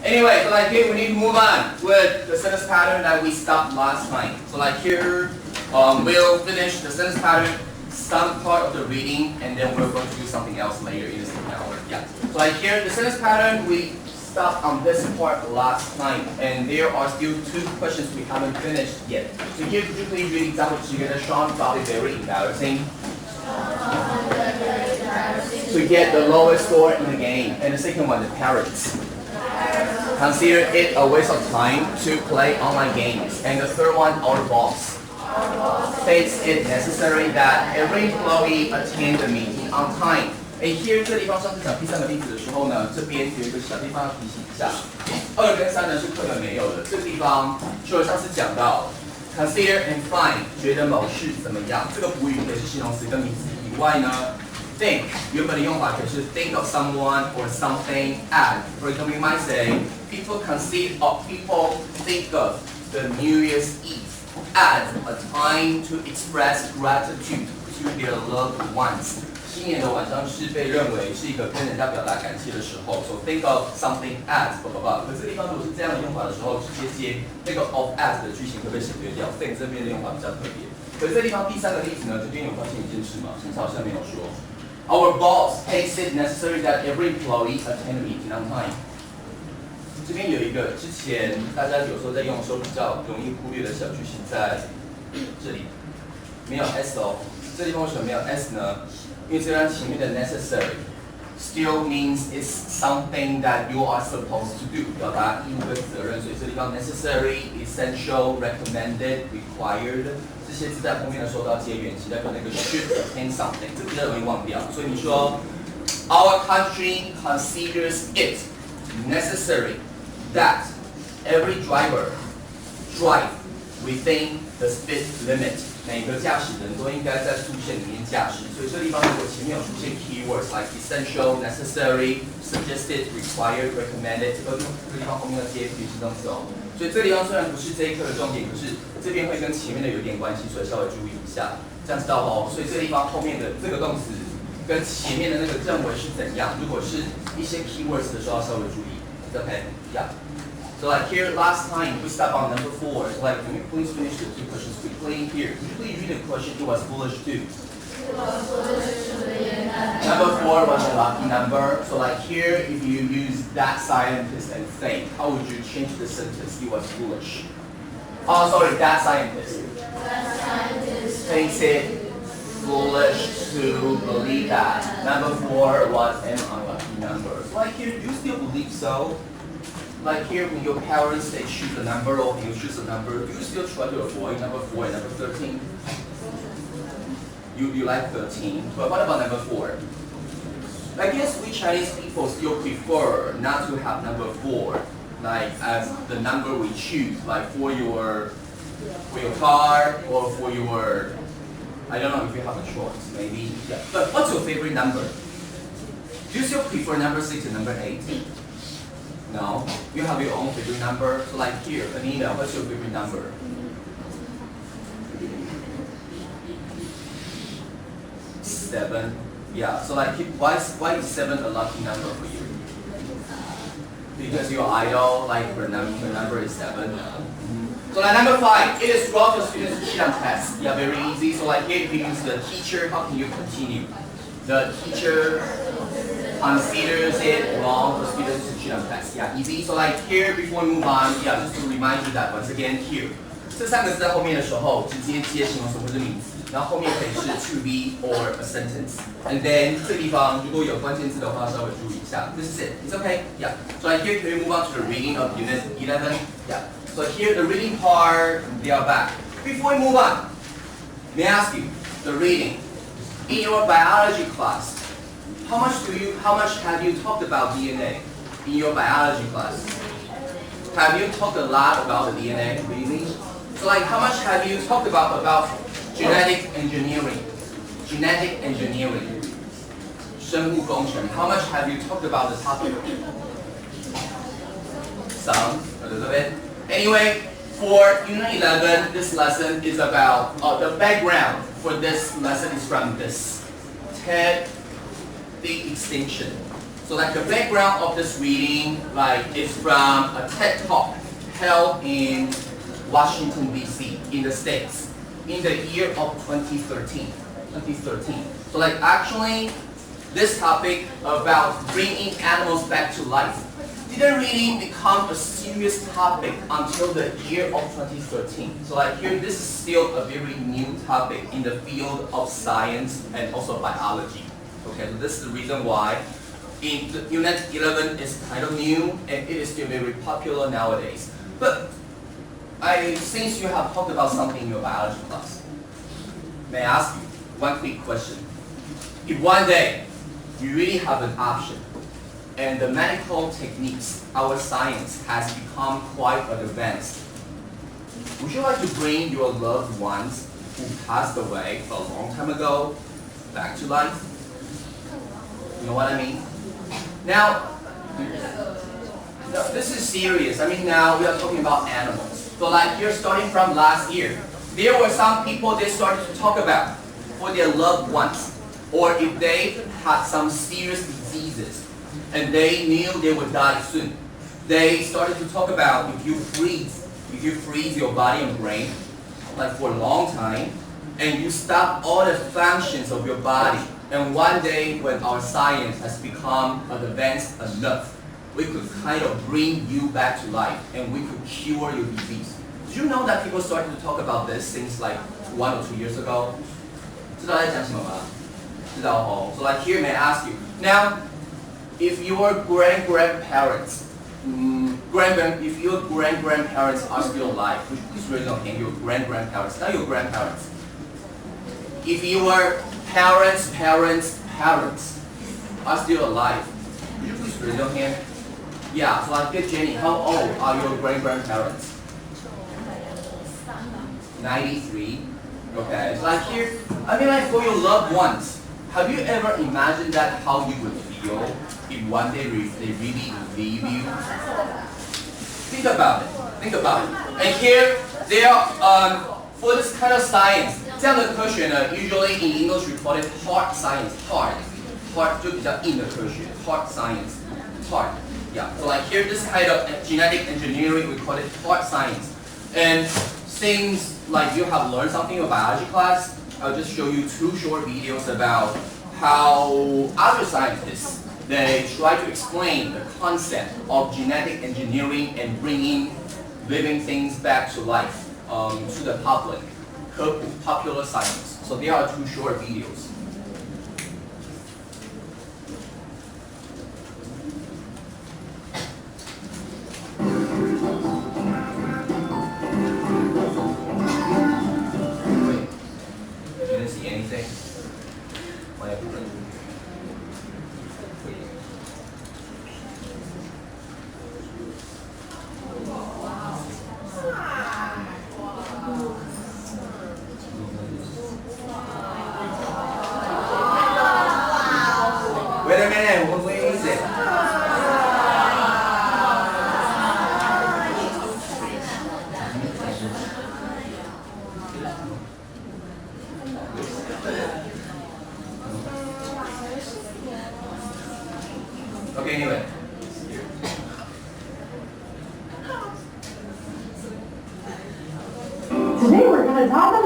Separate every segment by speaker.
Speaker 1: Anyway, so like here we need to move on with the sentence pattern that we stopped last time. So like here, we'll finish the sentence pattern, some part of the reading, and then we're going to do something else later in the second hour. Yeah. So like here, the sentence pattern, we stopped on this part last time, and there are still 2 questions we haven't finished yet. So here, could you please read example 2 together? Sean found it very embarrassing to get the lowest score in the game. And the second one, the parents consider it a waste of time to play online games. And the third one, our boss thinks it necessary that every employee attend the meeting on time. And here 这地方上次讲第3个例子的时候呢，这边有一个小地方要提醒一下，2跟3呢是课本没有的。这个地方除了上次讲到 consider and find 觉得某事怎么样，这个补语可以是形容词跟名词以外呢。Think 原本的用法可是 think of someone or something as. For example, you might say people think of the New Year's Eve as a time to express gratitude to their loved ones. 新年的晚上是被认为是一个跟人家表达感谢的时候 ，so think of something as blah blah blah。可是地方如果是这样的用法的时候，直接接那个 of as 的句型会被省略掉。think 这边的用法比较特别。可是这地方第3个例子呢，这边有发现一件事吗？上次好像没有说。Our boss takes it necessary that every employee attend a meeting on time. 这边有一个之前大家有时候在用的时候比较容易忽略的小句型，在这里没有 s 哦。这地方为什么没有 s 呢？因为这边前面的 necessary still means it's something that you are supposed to do， 表达义务跟责任，所以这地方 necessary, essential, recommended, required。这些字在后面的时候都要接原形，代表那个 should attend something， 这比较容易忘掉。所以你说 ，Our country considers it necessary that every driver drive within the speed limit。每个驾驶人都应该在速限里面驾驶。所以这地方如果前面有出现 keywords like essential, necessary, suggested, required, recommended， 这地方后面要接原形动词哦。所以这地方虽然不是这一课的重点，可是这边会跟前面的有点关系，所以稍微注意一下，这样知道哦。所以这地方后面的这个动词跟前面的那个认为是怎样，如果是一些 keywords 的时候要稍微注意。Okay, yeah. So like here, last time we stopped on number 4. So like, can you please finish the 2 questions quickly? Here, could you please read the question? It was foolish too. Number 4 was a lucky number. So like here, if you use that scientist and think, how would you change the sentence? It was foolish. Oh, sorry, that scientist thinks it foolish to believe that. Number 4 was an unlucky number. So like here, do you still believe so? Like here, when your parents they choose a number or you choose a number, do you still try to avoid number 4 and number 13? You like 13, but what about number 4? I guess we Chinese people still prefer not to have number 4, like as the number we choose, like for your car or for your, I don't know if you have a choice, maybe. Yeah. But what's your favorite number? Do you still prefer number 6 and number 8? No, you have your own favorite number. So like here, Anita, what's your favorite number? 7. Yeah. So like, why is 7 a lucky number for you? Because your idol, like her number is 7. So like number 5, it is wrong for students to cheat on tests. Yeah, very easy. So like here, if you use the teacher, how can you continue? The teacher considers it wrong for students to cheat on tests. Yeah, easy. So like here, before we move on, yeah, just to remind you that once again here, 这3个字在后面的时候，直接接形容词或者名词，然后后面可以是 to be or a sentence. And then 这个地方如果有关键字的话，稍微注意一下。This is it. It's okay. Yeah. So like here, can we move on to the reading of Unit 11? Yeah. So here, the reading part, they are back. Before we move on, may I ask you, the reading in your biology class. How much have you talked about DNA in your biology class? Have you talked a lot about the DNA, really? So like, how much have you talked about genetic engineering? Genetic engineering. 生物工程. How much have you talked about the topic? Some, a little bit. Anyway, for Unit 11, this lesson is about, the background for this lesson is from this. TED, the extinction. So like the background of this reading, like is from a TED Talk held in Washington, D.C. in the States in the year of 2013. So like actually, this topic about bringing animals back to life didn't really become a serious topic until the year of 2013. So like here, this is still a very new topic in the field of science and also biology. Okay, so this is the reason why in the Unit 11 is kind of new and it is still very popular nowadays. But since you have talked about something in your biology class, may I ask you one quick question? If one day you really have an option and the medical techniques, our science has become quite advanced, would you like to bring your loved ones who passed away a long time ago back to life? You know what I mean? Now, this is serious. I mean, now we are talking about animals. So like here, starting from last year, there were some people they started to talk about for their loved ones, or if they had some serious diseases and they knew they would die soon. They started to talk about if you freeze your body and brain, like for a long time, and you stop all the functions of your body, and one day when our science has become advanced enough, we could kind of bring you back to life and we could cure your disease. Did you know that people started to talk about this since like 1 or 2 years ago? 知道在讲什么吗？知道哦。So like here, may I ask you now, if your grandparents, if your grandparents are still alive, would you please raise your hand? Your grandparents, not your grandparents. If your parents are still alive, would you please raise your hand? Yeah, so like Jenny, how old are your grandparents? 93. Okay, so like here, I mean like for your loved ones, have you ever imagined that how you would feel if one day they really leave you? Think about it. And here, they are, for this kind of science, 这样的科学呢 usually in English we call it hard science, hard 就比较硬的科学 hard science, hard. Yeah, so like here, this kind of genetic engineering, we call it hard science. And since like you have learned something in biology class, I'll just show you 2 short videos about how other scientists, they try to explain the concept of genetic engineering and bringing living things back to life to the public, popular science. So there are 2 short videos. Wait a minute, what is it? Okay, anyway.
Speaker 2: Today we're going to talk about...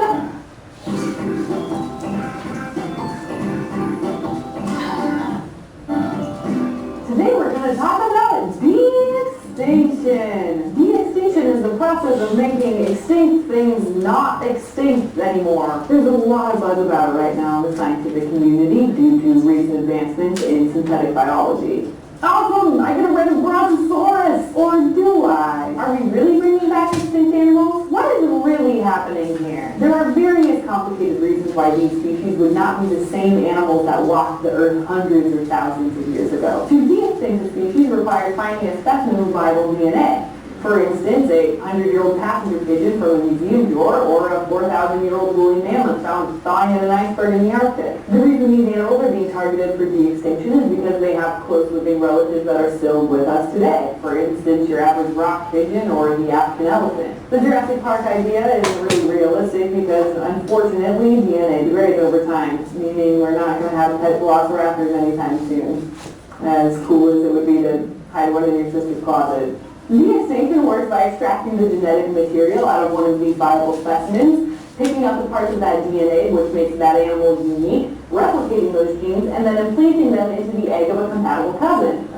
Speaker 2: De-extinction. De-extinction is the process of making extinct things not extinct anymore. There's a lot of buzz about it right now in the scientific community due to recent advancements in synthetic biology. Awesome! I get a red brontosaurus! Or do I? Are we really bringing back extinct animals? What is really happening here? There are various complicated reasons why these species would not be the same animals that walked the earth hundreds or thousands of years ago. To de-extinct a species requires finding a specimen with viable DNA. For instance, a 100-year-old passenger pigeon from a museum drawer or a 4,000-year-old woolly mammoth found thawing in an iceberg in the Arctic. The reason these animals are being targeted for de-extinction is because they have close living relatives that are still with us today. For instance, your average rock pigeon or the African elephant. The Jurassic Park idea is really realistic because, unfortunately, DNA degrades over time, meaning we're not going to have pet velociraptors anytime soon. as cool as it would be to hide one in your sister's closet. De-extinction works by extracting the genetic material out of one of these viable specimens, picking up the parts of that DNA which makes that animal unique, replicating those genes, and then implanting them into the egg of a compatible cousin.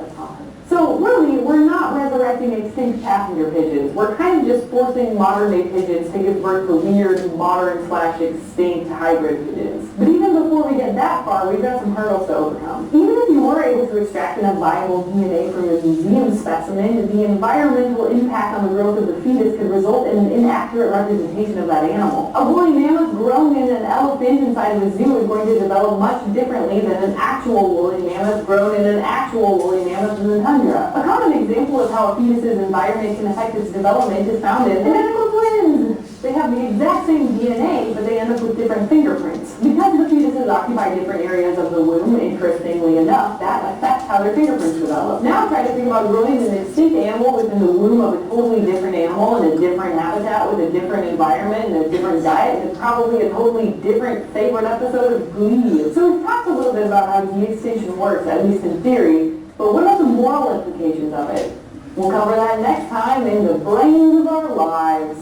Speaker 2: So really, we're not resurrecting extinct passenger pigeons. We're kind of just forcing modern-day pigeons to give birth to weird, modern/extinct hybrid pigeons. But even before we get that far, we've got some hurdles to overcome. Even if you were able to extract enough viable DNA from a museum specimen, the environmental impact on the growth of the fetus could result in an inaccurate representation of that animal. A woolly mammoth grown in an elephant inside of a zoo is going to develop much differently than an actual woolly mammoth grown in an actual woolly mammoth in the tundra. A common example of how a fetus's environment can affect its development is found in identical twins. They have the exact same DNA, but they end up with different fingerprints. Because the fetuses occupy different areas of the womb, interestingly enough, that affects how their fingerprints develop. Now try to think about growing an extinct animal within the womb of a totally different animal in a different habitat with a different environment and a different diet, and probably a totally different favorite episode of Glee. So we've talked a little bit about how de-extinction works, at least in theory, but what about the moral implications of it? We'll cover that next time in The Brains of Our Lives.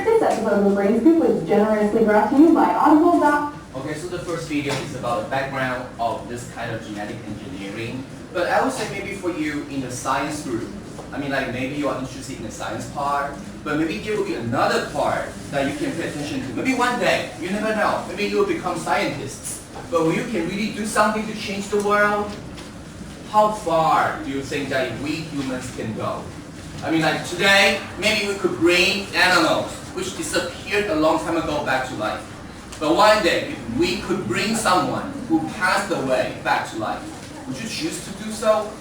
Speaker 2: This episode of The Brain Scoop was generously brought to you by Audible.
Speaker 1: Okay, so the first video is about the background of this kind of genetic engineering. But I would say maybe for you in the science group, I mean like maybe you are interested in the science part, but maybe there will be another part that you can pay attention to. Maybe one day, you never know, maybe you will become scientists. But when you can really do something to change the world, how far do you think that we humans can go? I mean like today, maybe we could bring animals which disappeared a long time ago back to life. But one day, if we could bring someone who passed away back to life, would you choose to do so?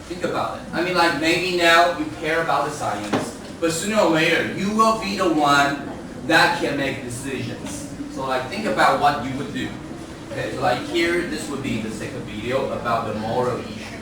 Speaker 1: Think about it. I mean like maybe now you care about the science, but sooner or later you will be the one that can make decisions. So like think about what you would do. Okay, so like here, this would be the second video about the moral issue.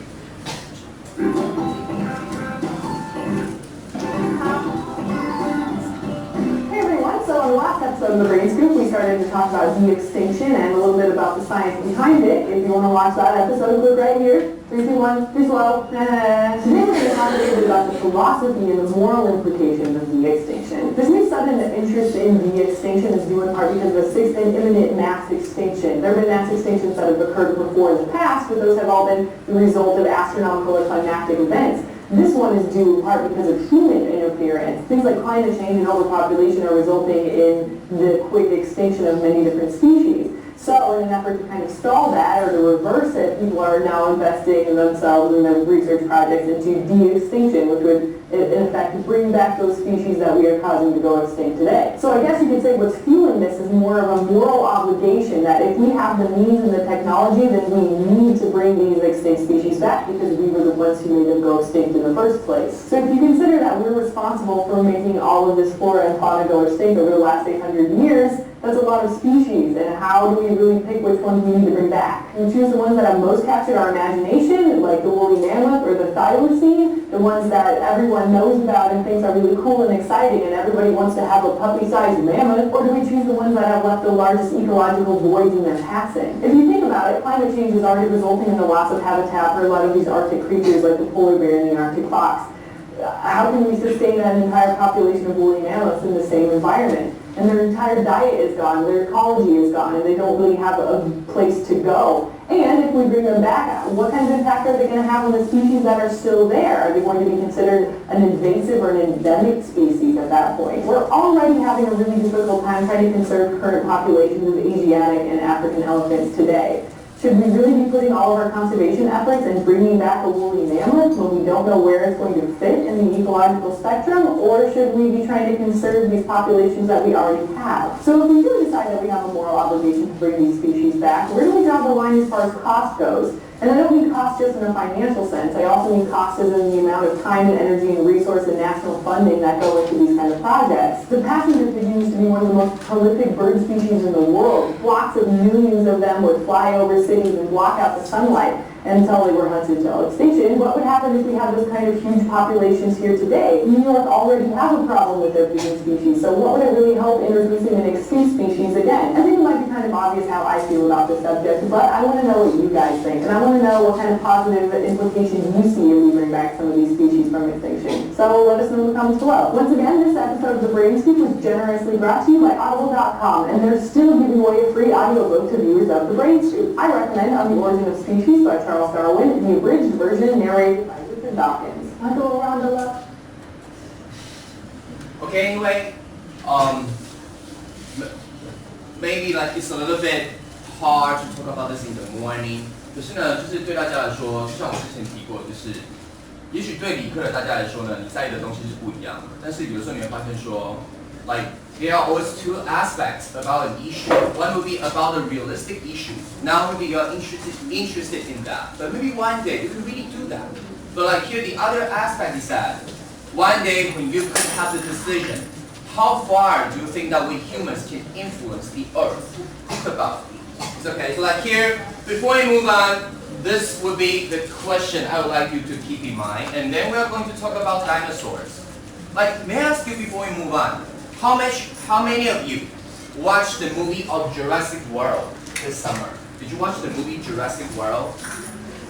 Speaker 2: Hey everyone, so in the last episode of The Brain Scoop, we started to talk about de-extinction and a little bit about the science behind it. If you want to watch that episode, click right here. 3, 2, 1, too slow. Today we're going to talk a little bit about the philosophy and the moral implications of de-extinction. This new sudden interest in de-extinction is due in part because of a sixth and imminent mass extinction. There have been mass extinctions that have occurred before in the past, but those have all been the result of astronomical or climactic events. This one is due in part because of human interference. Things like climate change and overpopulation are resulting in the quick extinction of many different species. So in an effort to kind of stall that or to reverse it, people are now investing in themselves and their research projects into de-extinction, which would in effect bring back those species that we are causing to go extinct today. So I guess you could say what's fueling this is more of a moral obligation that if we have the means and the technology, then we need to bring these extinct species back because we were the ones who made them go extinct in the first place. So if you consider that we're responsible for making all of this flora and fauna go extinct over the last 800 years, that's a lot of species, and how do we really pick which ones we need to bring back? We choose the ones that have most captured our imagination, like the woolly mammoth or the thylacine, the ones that everyone knows about and thinks are really cool and exciting, and everybody wants to have a puppy-sized mammoth, or do we choose the ones that have left the largest ecological voids in their passing? If you think about it, climate change is already resulting in the loss of habitat for a lot of these Arctic creatures like the polar bear and the Arctic fox. How can we sustain an entire population of woolly mammoths in the same environment? And their entire diet is gone, their ecology is gone, and they don't really have a place to go. And if we bring them back, what kind of impact are they going to have on the species that are still there? Are they going to be considered an invasive or an endemic species at that point? We're already having a really difficult time trying to conserve current populations of Asiatic and African elephants today. Should we really be putting all of our conservation efforts in bringing back a woolly mammoth when we don't know where it's going to fit in the ecological spectrum, or should we be trying to conserve these populations that we already have? So if we do decide that we have a moral obligation to bring these species back, where do we draw the line as far as cost goes? And I don't mean cost just in a financial sense. I also mean cost as in the amount of time and energy and resource and national funding that go into these kind of projects. The passenger pigeon used to be one of the most prolific bird species in the world. Flocks of millions of them would fly over cities and block out the sunlight. until they were hunted to extinction. What would happen if we have those kind of huge populations here today? New York already has a problem with their breeding species, so what would it really help introducing an extinct species again? I think it might be kind of obvious how I feel about this subject, but I want to know what you guys think, and I want to know what kind of positive implications you see if we bring back some of these species from extinction. So let us know in the comments below. Once again, this episode of The Brain Scoop was generously brought to you by Audible.com, and they're still giving away a free audiobook to viewers of The Brain Scoop. I recommend On the Origin of Species by Charles Darwin, the abridged version narrated by Richard Dawkins. Want to go around the left?
Speaker 1: Okay, anyway, maybe like it's a little bit hard to talk about this in the morning. 可是呢，就是对大家来说，就像我之前提过，就是也许对理科的大家来说呢，你在意的东西是不一样的。但是有的时候你会发现说 like there are always two aspects about an issue. One would be about the realistic issue. Now maybe you're interested in that, but maybe one day you can really do that. But like here, the other aspect is that one day when you could have the decision, how far do you think that we humans can influence the Earth? Think about it. It's okay. So like here, before we move on, this would be the question I would like you to keep in mind, and then we are going to talk about dinosaurs. Like, may I ask you before we move on, how many of you watched the movie of Jurassic World this summer? Did you watch the movie Jurassic World?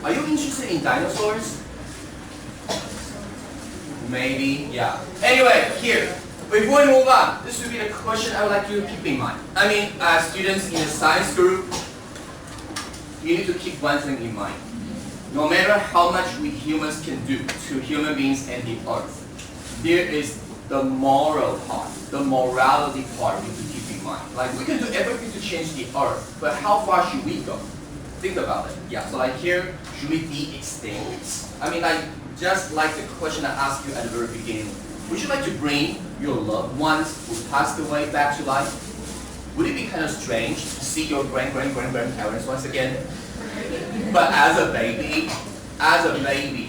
Speaker 1: Are you interested in dinosaurs? Maybe, yeah. Anyway, here, before we move on, this would be the question I would like you to keep in mind. I mean, as students in a science group, you need to keep one thing in mind. No matter how much we humans can do to human beings and the Earth, there is the moral part, the morality part we need to keep in mind. Like, we can do everything to change the Earth, but how far should we go? Think about it. Yeah, so like here, should we be extinct? I mean, like, just like the question I asked you at the very beginning, would you like to bring your loved ones who passed away back to life? Would it be kind of strange to see your grandparents once again? But as a baby,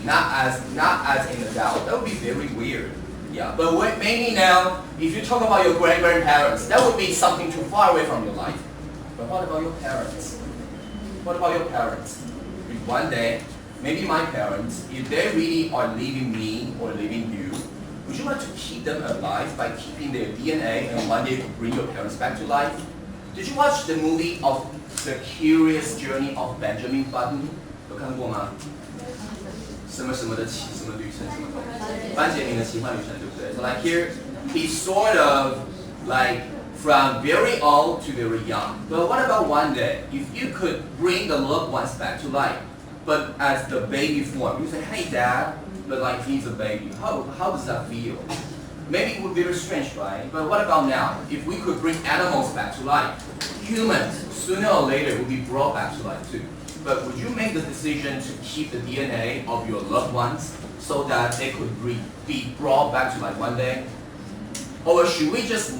Speaker 1: not as an adult, that would be very weird. Yeah, but maybe now, if you talk about your grandparents, that would be something too far away from your life. But what about your parents? What about your parents? If one day, maybe my parents, if they really are leaving me or leaving you, would you like to keep them alive by keeping their DNA and one day bring your parents back to life? Did you watch the movie of The Curious Journey of Benjamin Button? 有看过吗？什么什么的什么旅程什么东西？班杰明的奇幻旅程，对不对？ So like here, he's sort of like from very old to very young. But what about one day, if you could bring the loved ones back to life, but as the baby form, you say, hey dad, but like he's a baby. How does that feel? Maybe it would be very strange, right? But what about now? If we could bring animals back to life, humans sooner or later will be brought back to life too. But would you make the decision to keep the DNA of your loved ones so that they could be brought back to life one day? Or should we just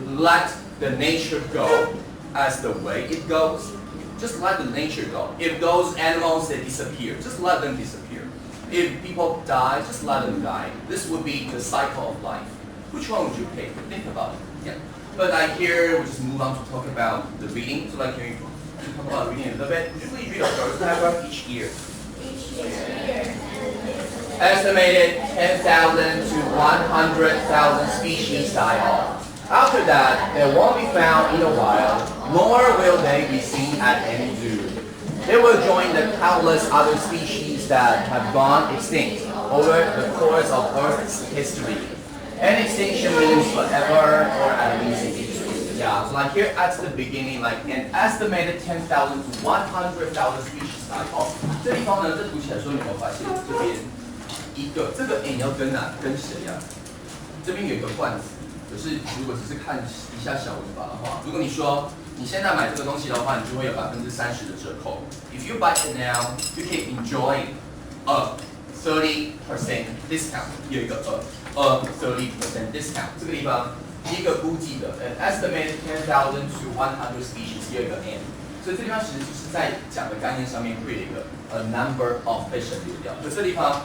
Speaker 1: let the nature go as the way it goes? Just let the nature go. If those animals, they disappear, just let them disappear. If people die, just let them die. This would be the cycle of life. Which one would you pick? Think about it. Yeah. But like here, we just move on to talk about the reading. So like here, we talk about reading a little bit. Would you please read the first paragraph each year?
Speaker 3: Each year.
Speaker 1: Estimated 10,000 to 100,000 species die off. After that, they won't be found in the wild, nor will they be seen at any zoo. They will join the countless other species that have gone extinct over the course of Earth's history. And extinction means forever or at least history. Yeah, so like here at the beginning, like an estimated 10,000 to 100,000 species die off. 这地方呢，这读起来说，你有没有发现这边一个这个 你要跟哪跟谁呀？这边有一个冠词。可是如果只是看一下小文法的话，如果你说你现在买这个东西的话，你就会有30%的折扣。If you buy it now, you can enjoy a 30% discount. 有一个30% discount. 这个地方一个估计的 an estimated 10,000 to 100 species 有一个 n， 所以这地方其实就是在讲的概念上面会有一个 a number of fish 流掉。可这地方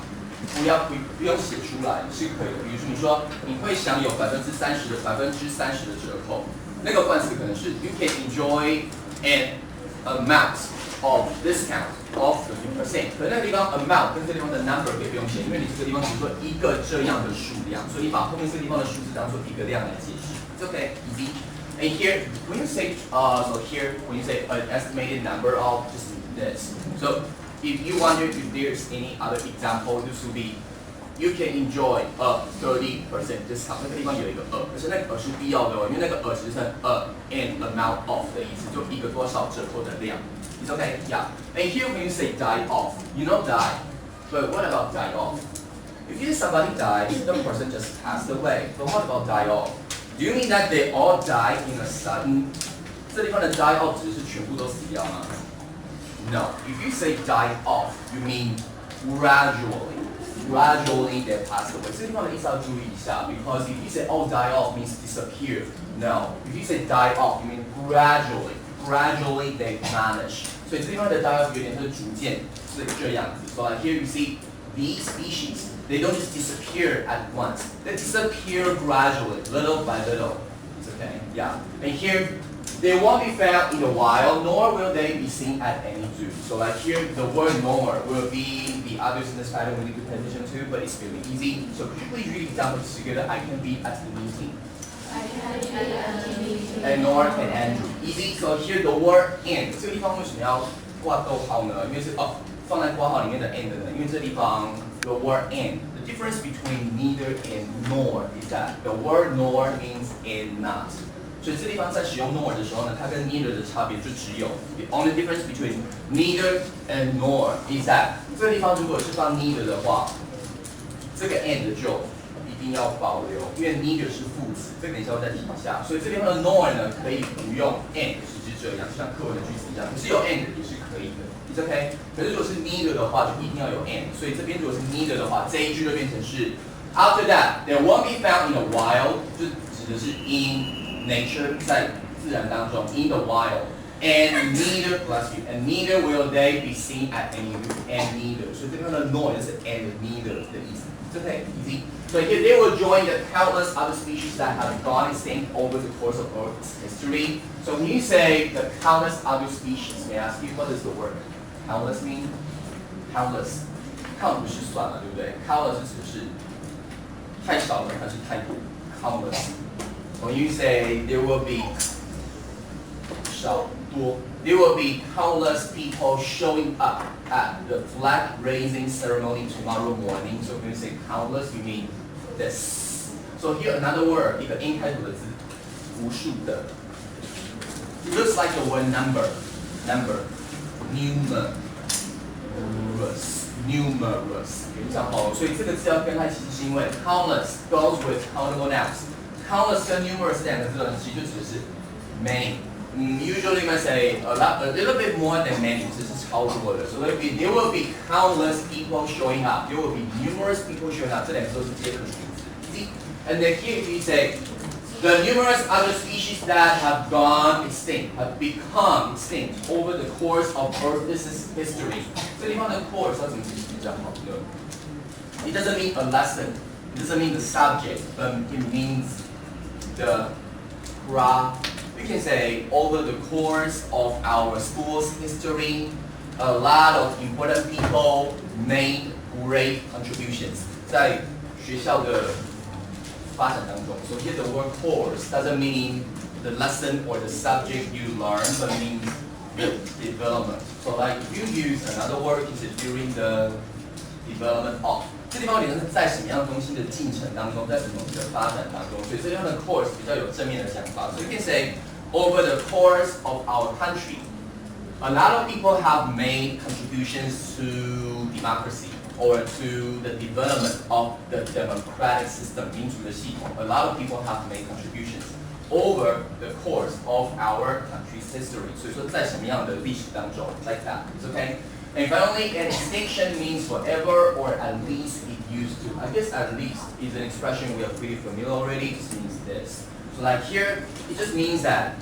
Speaker 1: 不用写出来是可以的。比如说你说你会享有30%的折扣，那个冠词可能是 you can enjoy an amount of discount of 50%。可是那个地方 amount 跟这地方的 number 可以不用写，因为你这个地方只是说一个这样的数量，所以你把后面这个地方的数字当做一个量来解释。It's okay, easy. And here, when you say so here when you say an estimated number of just this. So if you wonder if there's any other example, this would be you can enjoy a 30% discount。那个地方有一个可是那个是必要的哦，因为那个只是an amount of 的意思，就一个多少折扣的量。It's okay, yeah. And here when you say die off, you know die, but what about die off? If you somebody died, the person just passed away. But what about die off? Do you mean that they all die in a sudden? 这地方的 die off 只是全部都死掉吗？ No. If you say die off, you mean gradually. Gradually they pass away. 这地方的意思要注意一下 because if you say oh die off means disappear. No. If you say die off, you mean gradually. Gradually they vanish. 所以这地方的 die off 有点是逐渐是这样子。So like here you see these species, they don't just disappear at once. They disappear gradually, little by little. It's okay, yeah. And here, they won't be found in the wild, nor will they be seen at any zoo. So like here, the word nor will be the others in this pattern we need to pay attention to, but it's really easy. So could you please read examples together? I can be at the meeting.
Speaker 3: I can be at the meeting.
Speaker 1: And nor and Andrew. Easy. So here the word and. 这个地方为什么要挂逗号呢？因为是放在括号里面的 and 呢？因为这地方 the word and. The difference between neither and nor is that the word nor means and not. 所以这地方在使用 nor 的时候呢，它跟 neither 的差别就只有 the only difference between neither and nor is that 这个地方如果是放 neither 的话，这个 and 就一定要保留，因为 neither 是副词，这个等一下我再提一下。所以这地方的 nor 呢可以不用 and， 是这样，就像课文的句子一样，可是有 and 也是可以的。It's okay. 可是如果是 neither 的话，就一定要有 and。所以这边如果是 neither 的话，这一句就变成是 after that there won't be found in the wild， 就指的是 in nature 在自然当中 in the wild。And neither, bless you, and neither will they be seen at any and neither. 所以这边的 nor 就是 and neither 的意思。It's okay, easy. So here they will join the countless other species that have gone extinct over the course of Earth's history. So when you say the countless other species, may I ask you what is the word? Countless mean? Countless. Count 不是算了，对不对 ？Countless 是指是太少了还是太多 ？Countless. When you say there will be 少多 there will be countless people showing up at the flag raising ceremony tomorrow morning. So when you say countless, you mean this. So here another word, 一个 in 开头的字，无数的。It looks like the word number. Number. Numerous. 非常好，所以这个字要跟它其实是因为 countless goes with countable nouns. Countless 跟 numerous 两个字呢，其实就指的是 many. Usually we say a little bit more than many， 这是超过的。So there will be countless people showing up. There will be numerous people showing up. 这两个都是接合的名词。See? And then here we say the numerous other species that have gone extinct, have become extinct over the course of Earth's history. 这地方的 course 要怎么解释比较好呢？ It doesn't mean a lesson. It doesn't mean the subject, but it means the We can say over the course of our school's history, a lot of important people made great contributions. 在学校的发展当中 So here the word course doesn't mean the lesson or the subject you learn, but means the development. So like if you use another word, is it during the development of? 这地方有点是在什么样东西的进程当中，在什么的发展当中，所以这地方的 course 比较有正面的想法。So you can say over the course of our country, a lot of people have made contributions to democracy or to the development of the democratic system 民主的系统。A lot of people have made contributions over the course of our country's history. 所以说在什么样的历史当中 ，like that, it's okay. And finally, an extinction means forever or at least it used to. I guess at least is an expression we are pretty familiar already. It just means this. So like here, it just means that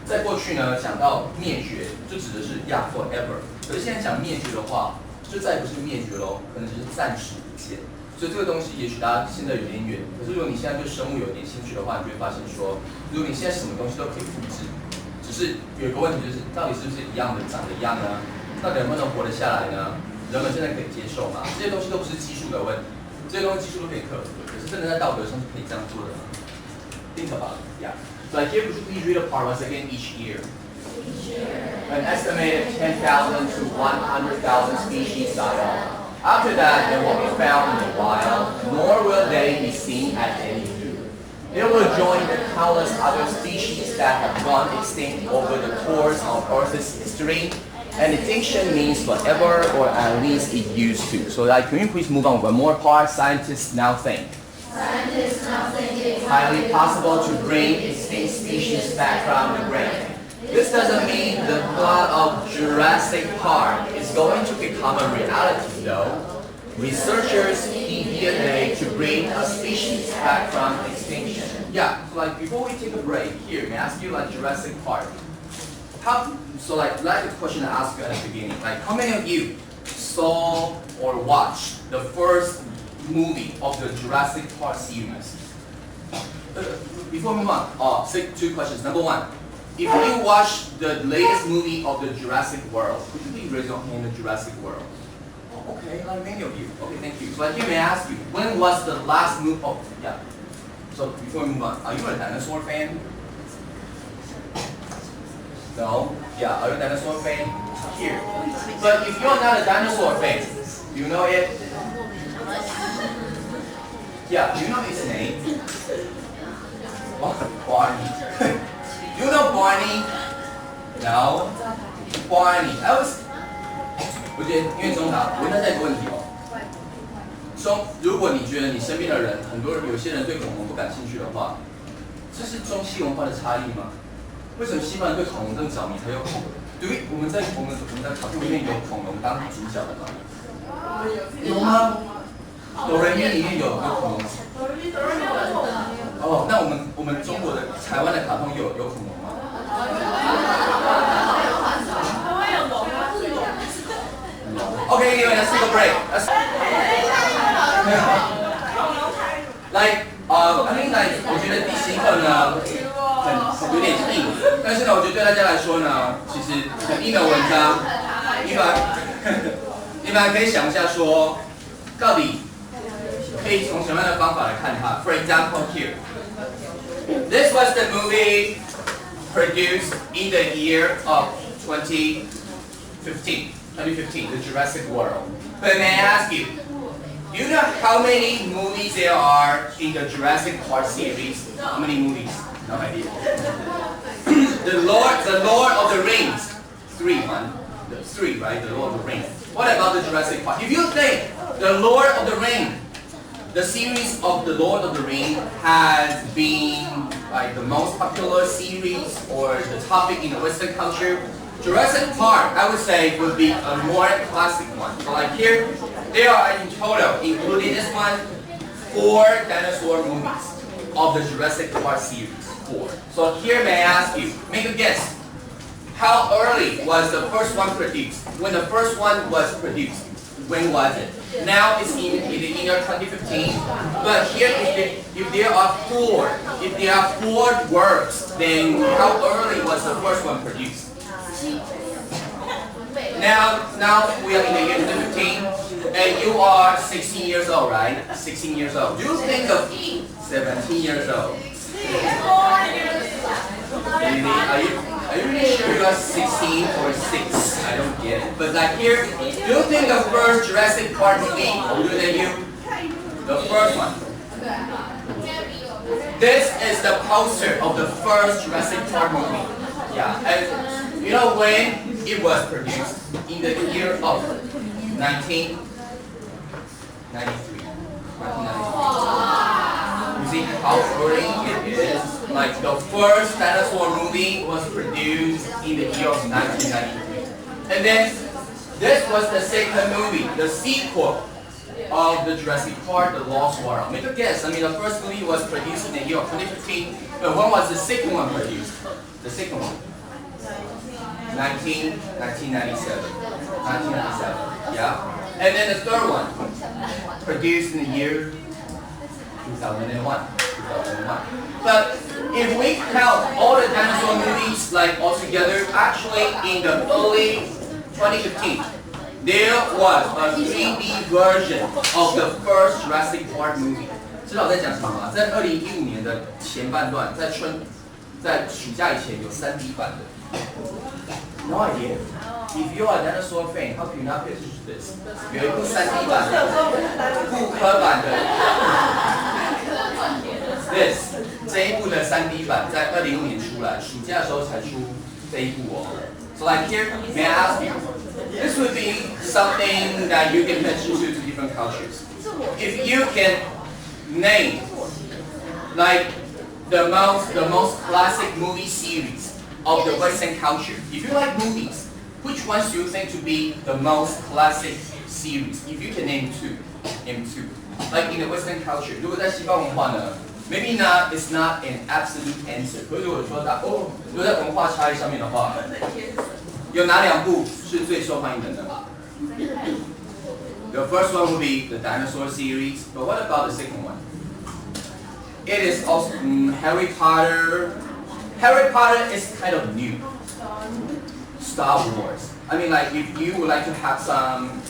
Speaker 1: 在过去呢，讲到灭绝就指的是 yeah forever。可是现在讲灭绝的话，就再不是灭绝喽，可能只是暂时不见。所以这个东西也许大家现在有点远，可是如果你现在对生物有点兴趣的话，你就会发现说，如果你现在什么东西都可以复制，只只是有一个问题，就是到底是不是一样的，长得一样呢？到底能不能活得下来呢？人们现在可以接受吗？这些东西都不是技术的问题，这些东西技术都可以克服的，可是真的在道德上是可以这样做的吗 ？Think about it. Yeah. So here, would you please read apart once again each year? An estimated 10,000 to 100,000 species die off. After that, they won't be found in the wild, nor will they be seen at any zoo. They will join the countless other species that have gone extinct over the course of Earth's history. And extinction means forever, or at least it used to. So can you please move on with one more part? Scientists now think. Scientists now think it's highly possible to bring extinct species back from the grave. This doesn't mean the plot of Jurassic Park is going to become a reality, though. Researchers need DNA to bring a species back from extinction. Yeah, so before we take a break, here, may I ask you Jurassic Park? Like the question I asked you at the beginning, how many of you saw or watched the first movie of the Jurassic Park series? Before we move on, two questions. Number one, if you watched the latest movie of the Jurassic World, could you please raise your hand in Jurassic World? Oh, okay, many of you. Okay, thank you. So here may I ask you, when was the last movie? Oh, yeah. So before we move on, are you a dinosaur fan? No? Yeah, are you a dinosaur fan? Here. But if you're not a dinosaur fan, do you know it? Yeah, do you know its name? Barney. Do you know Barney? No? Barney. 我觉得因为中岛，我问大家一个问题哦。如果你觉得你身边的人，有些人对恐龙不感兴趣的话，这是中西文化的差异吗？为什么西方人对恐龙这么着迷？还有我们在卡通里面有恐龙当主角的吗？有吗？哆瑞咪里面有恐龙吗？哦，那我们中国的台湾的卡通有恐龙吗？Okay, anyway, let's take a break. I think 我觉得第10课呢有点硬，但是呢，我觉得对大家来说呢，其实很硬的文章，你们可以想一下说，到底可以从什么样的方法来看它 ？For example, here, this was the movie produced in the year of 2015, the Jurassic World. But may I ask you, do you know how many movies there are in the Jurassic Park series? How many movies? No idea. The Lord of the Rings. 3, right? The Lord of the Rings. What about the Jurassic Park? If you think the Lord of the Rings, the series of the Lord of the Rings has been the most popular series or the topic in the Western culture, Jurassic Park, I would say, would be a more classic one. So here, there are in total, including this one, 4 dinosaur movies of the Jurassic Park series. 4. So here, may I ask you, make a guess. How early was the first one produced? When the first one was produced, when was it? Now it's in the year 2015. But here, if there are 4 works, then how early was the first one produced? Now we are in the year 2015, and you are 16 years old, right? 16 years old. Do you think of 17 years old? Are you really sure you are 16 or 6? I don't get it. But here, do you think the first Jurassic Park movie older than you? The first one. This is the poster of the first Jurassic Park movie. Yeah, and you know when it was produced? In the year of 1993. You see how early it is? The first dinosaur movie was produced in the year of 1993. And then this was the second movie, the sequel of the Jurassic Park, The Lost World. Make a guess. The first movie was produced in the year of 2015. But when was the second one produced? The second one. 1997. Yeah. And then the third one, produced in the year 2001. But if we count all the dinosaur movies like all together, actually in the early 2015, there was a 3D version of the first Jurassic Park movie. 知道我在讲什么吗？在2015年的前半段，在暑假以前有3D 版的。No idea. If you are a dinosaur fan, how can you not pay attention to this? 有一部3D 版的，复刻版的。This 这一部的3D 版在2015年出来，暑假的时候才出这一部哦。So like here, may I ask you? This would be something that you can mention to different cultures. If you can name like the most classic movie series of the Western culture. If you like movies, which ones do you think to be the most classic series? If you can name two. Like in the Western culture, 如果在西方文化呢 ，maybe not, it's not an absolute answer. 可是如果说如果在文化差异上面的话，有哪2部是最受欢迎的呢？ The first one would be the dinosaur series, but what about the second one? It is also Harry Potter. Harry Potter is kind of new. Star Wars. I mean, like if you would like to have some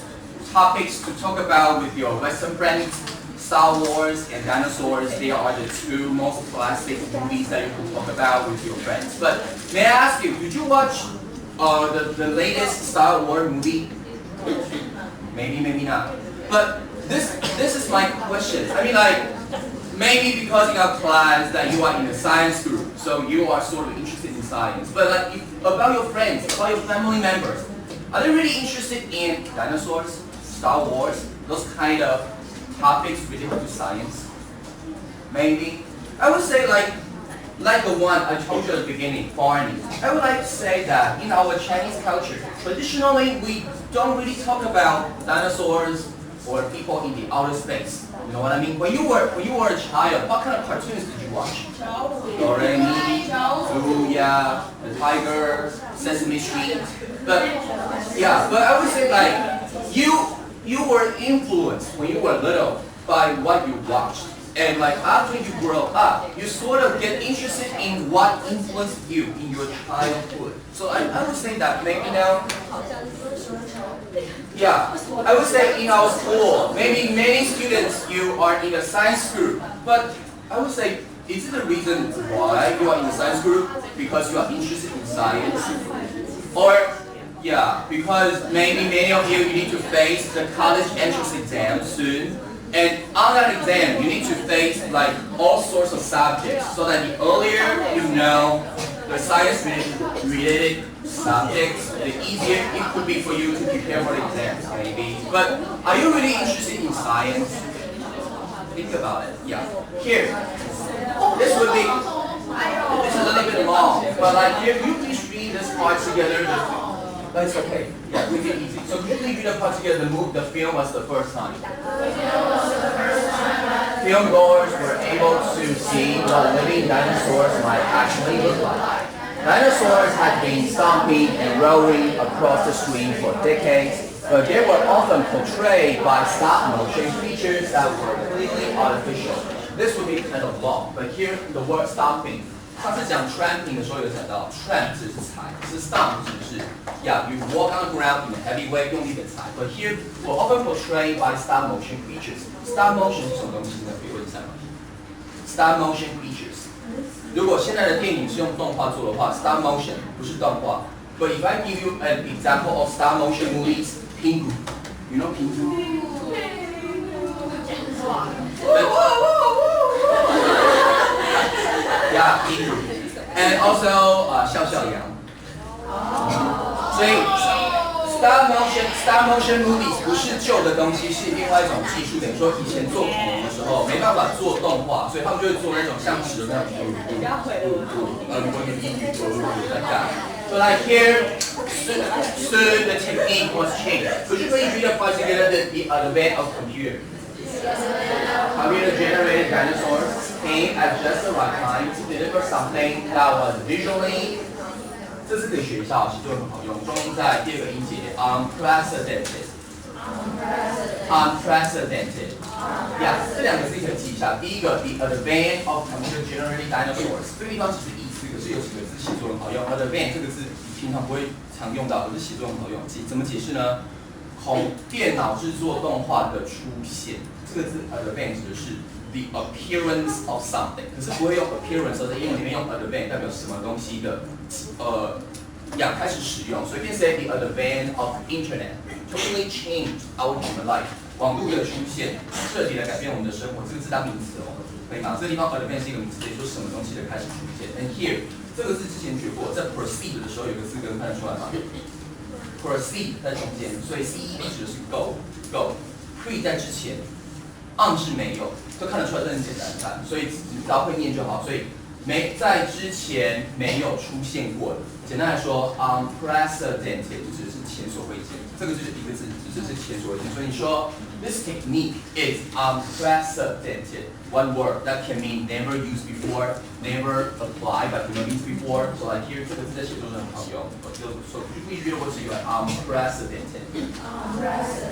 Speaker 1: topics to talk about with your Western friends, Star Wars and dinosaurs, they are the 2 most classic movies that you can talk about with your friends. But may I ask you, did you watch the latest Star Wars movie? Maybe, maybe not. But this is my question. I mean, like, maybe because in our class that you are in a science group, so you are sort of interested in science. But like, about your friends, about your family members, are they really interested in dinosaurs, Star Wars, those kind of topics related to science? Maybe. I would say like the one I told you at the beginning, farming. I would like to say that in our Chinese culture, traditionally we don't really talk about dinosaurs or people in the outer space. You know what I mean? When you were a child, what kind of cartoons did you watch? Doremi, Luya, the Tiger, Sesame Street. But I would say like you were influenced when you were little by what you watched. And like after you grow up, you sort of get interested in what influenced you in your childhood. So I would say that maybe now, I would say in our school, maybe many students you are in a science group, but I would say, is it the reason why you are in the science group? Because you are interested in science? Or because maybe many of you need to face the college entrance exam soon. And on that exam, you need to face like all sorts of subjects so that the earlier you know the science-related subjects, the easier it could be for you to prepare for the exams, maybe. But are you really interested in science? Think about it. Yeah. Here, this would be, it's a little bit long, but like here, you please read this part together. But it's okay. Yeah, we did easy. So could you read the part together? The film was the first time. Film goers were able to see what living dinosaurs might actually look like. Dinosaurs had been stomping and rolling across the screen for decades, but they were often portrayed by stop-motion creatures that were completely artificial. This would be kind of long, but here the word stomping. 上次讲 tramping 的时候有讲到 tramp 是踩，是 stomp 是 you walk on the ground in a heavy way 用力的踩。But here we're often portrayed by stop motion creatures. Stop motion 是什么东西呢？可以问一下吗 ？Stop motion creatures. 如果现在的电影是用动画做的话 ，stop motion 不是动画。But if I give you an example of stop motion movies, Pingu, you know Pingu? Yeah, Pingu. And also 笑笑羊。所以 stop motion movies 不是旧的东西，是另外一种技术。等于说以前做恐龙的时候没办法做动画，所以他们就会做那种像纸的那种。So like here, soon the technique was changed. Could you please read apart together the advent of computer? Computer-generated dinosaurs came at just the right time to deliver something that was visually. 这是给学校，其实就很好用。重音在第二个音节 unprecedented. Unprecedented. Yeah， 这两个字可以记一下。第一个 ，the advent of computer generated dinosaurs， 这个地方其实意思可是有几个字写作很好用。advent 这个字你平常不会常用到，可是写作很好用。怎么解释呢？电脑制作动画的出现，这个字 advent 指的是 the appearance of something， 可是不会用 appearance， 在英文里面用 advent 代表什么东西的开始使用。所以变成 the advent of internet totally changed our human life。网络的出现，彻底的改变我们的生活。这个字当名词哦，可以吗？这个地方 advent 是一个名词，也说什么东西的开始出现。And here 这个字之前学过，在 proceed 的时候有个字根看得出来吗 ？proceed 在中间，所以 CED 指的是 go。pre 在之前 ，on 是没有，都看得出来，这很简单看，所以只要会念就好。所以在之前没有出现过的，简单来说 ，unprecedented 就指的是前所未见。这个就是一个字，只是前所未见。所以你说 this technique is unprecedented. One word that can mean never used before, never applied by human beings before. So like here 这个字在写作中很好用，so必须的我是一个 unprecedented，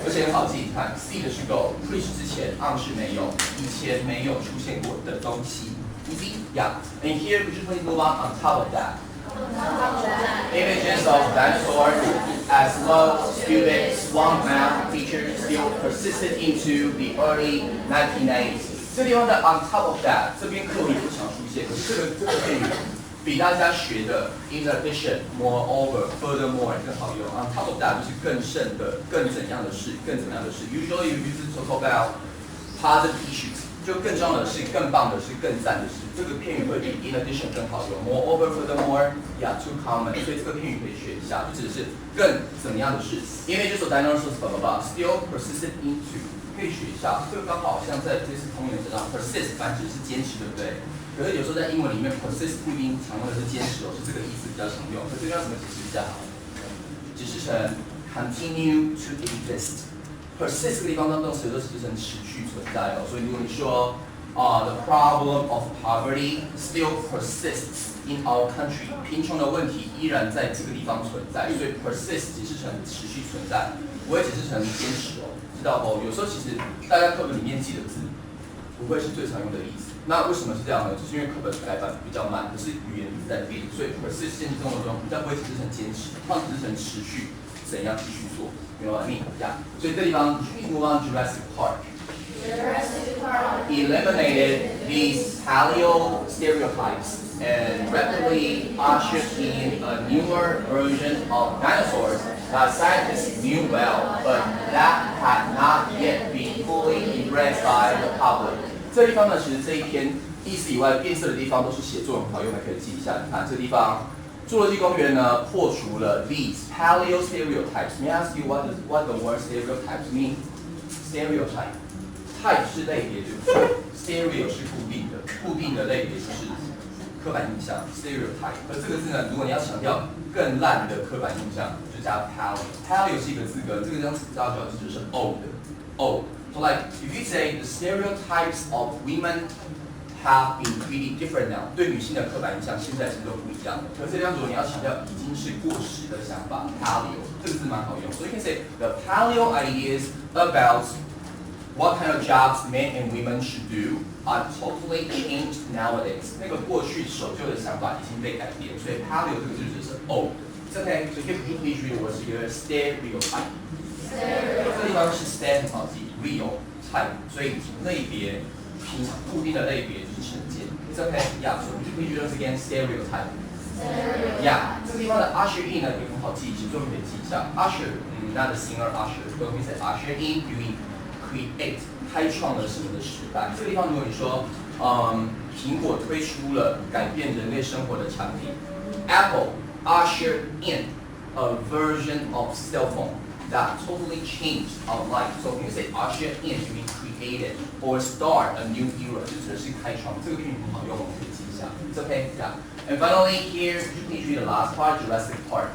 Speaker 1: 而且很好记。你看 C 的是 go，pre 是之前 ，on 是没有，以前没有出现过的东西。Easy, yeah. And here could you please move on top of that? Images of dinosaurs as low student swamp math teachers still persisted into the early 1990s. 这地方的 on top of that 这边课文也不常出现，可是这个片语比大家学的 in addition, moreover, furthermore 更好用。on top of that 就是更甚的、更怎样的事、更怎样的事。Usually you use it to talk about positive issues. 就更重要的是、更棒的是、更赞的是，这个片语会比 in addition 更好用。Moreover, furthermore, yeah, too common， 所以这个片语可以学一下，就指的是更怎么样的事。因为就是 dinosaurs blah blah blah still persisted into， 可以学一下。这个刚好像在这次通言身上 ，persist 反指是坚持，对不对？可是有时候在英文里面 persist 不一定常用的是坚持哦，是这个意思比较常用。可这个要怎么解释比较好？解释成 continue to exist。persist 这个地方当动词有时候指成持续存在哦，所以如果你说the problem of poverty still persists in our country， 贫穷的问题依然在这个地方存在，所以 persist 解释成持续存在，不会解释成坚持哦，知道哦？有时候其实大家课本里面记的字，不会是最常用的意思。那为什么是这样呢？就是因为课本改版比较慢，可是语言一直在变，所以 persist 现实生活中比较不会解释成坚持，它只是成持续怎样继续做。You know what I mean? Yeah. 所以这地方 move on Jurassic Park. Eliminated these paleo stereotypes and rapidly ushered in a newer version of dinosaurs that scientists knew well, but that had not yet been fully embraced by the public. 这地方呢，其实这一篇意思以外变色的地方都是写作很好用的，可以记一下。你看这地方。侏罗纪公园呢，破除了 these paleo stereotypes. May I ask you what the word stereotypes mean? Stereotype, type 是类别，对不对 ？Stereo 是固定的类别就是刻板印象 stereotype。而这个字呢，如果你要强调更烂的刻板印象，就加 paleo。paleo 是一个字根，这个张词造句就是 old。So like if you say the stereotypes of women have been pretty different now， 对女性的刻板印象现在其实都不一样的。可是这样如果你要强调已经是过时的想法 ，paleo 这个字蛮好用，所以 you can say the paleo ideas about what kind of jobs men and women should do are totally changed nowadays。那个过去守旧的想法已经被改变，所以 paleo 这个字就是 old。Okay， 所以 here please read the word together. Stereotype。这地方是 stand 很好记 ，real type， 所以类别。平常固定的类别就是成见 ，It's okay, yeah. So would you please use again stereotype? Yeah. 这个地方的 usher in 呢也很好记，写作可以记一下。Usher, not the singer usher, but we say usher in, doing create， 开创了什么的时代。这个地方如果你说，苹果推出了改变人类生活的产品 ，Apple ushered in a version of cell phone that totally changed our life. So when you say usher in, you mean created or start a new era， 就指的是开创。这个片语很好用，我们可以记一下。It's okay, yeah. And finally, here you please read the last part, Jurassic Park.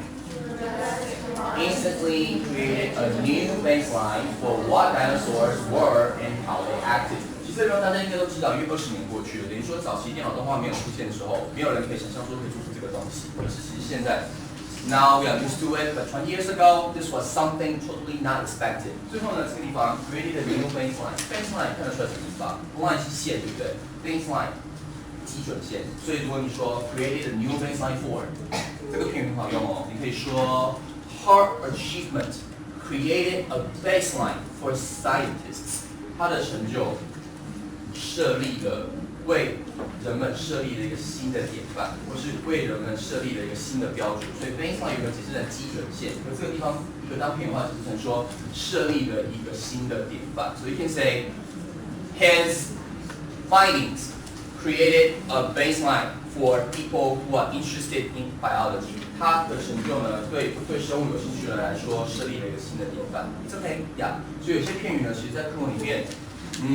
Speaker 1: Instantly created a new baseline for what dinosaurs were and how they acted. 其实这地方大家应该都知道，因为20年过去了，等于说早期电脑动画没有出现的时候，没有人可以想象说可以做出这个东西。可是其实现在 Now we are used to it, but 20 years ago, this was something totally not expected. 最后呢，这个地方 created a new baseline。baseline 看得出来什么意思吧 ？line 是线，对不对 ？baseline 基准线。所以如果你说 created a new baseline for， 这个片语很好用哦。你可以说 her achievement created a baseline for scientists。他的成就设立了。为人们设立了一个新的典范，或是为人们设立了一个新的标准。所以 baseline 有个解释成基准线，可这个地方一个当片语化解释成说设立了一个新的典范。So you can say his findings created a baseline for people who are interested in biology. 他的成就呢，对生物有兴趣的人来说，设立了一个新的典范。It's okay, yeah. 所以有些片语呢，其实在课文里面。只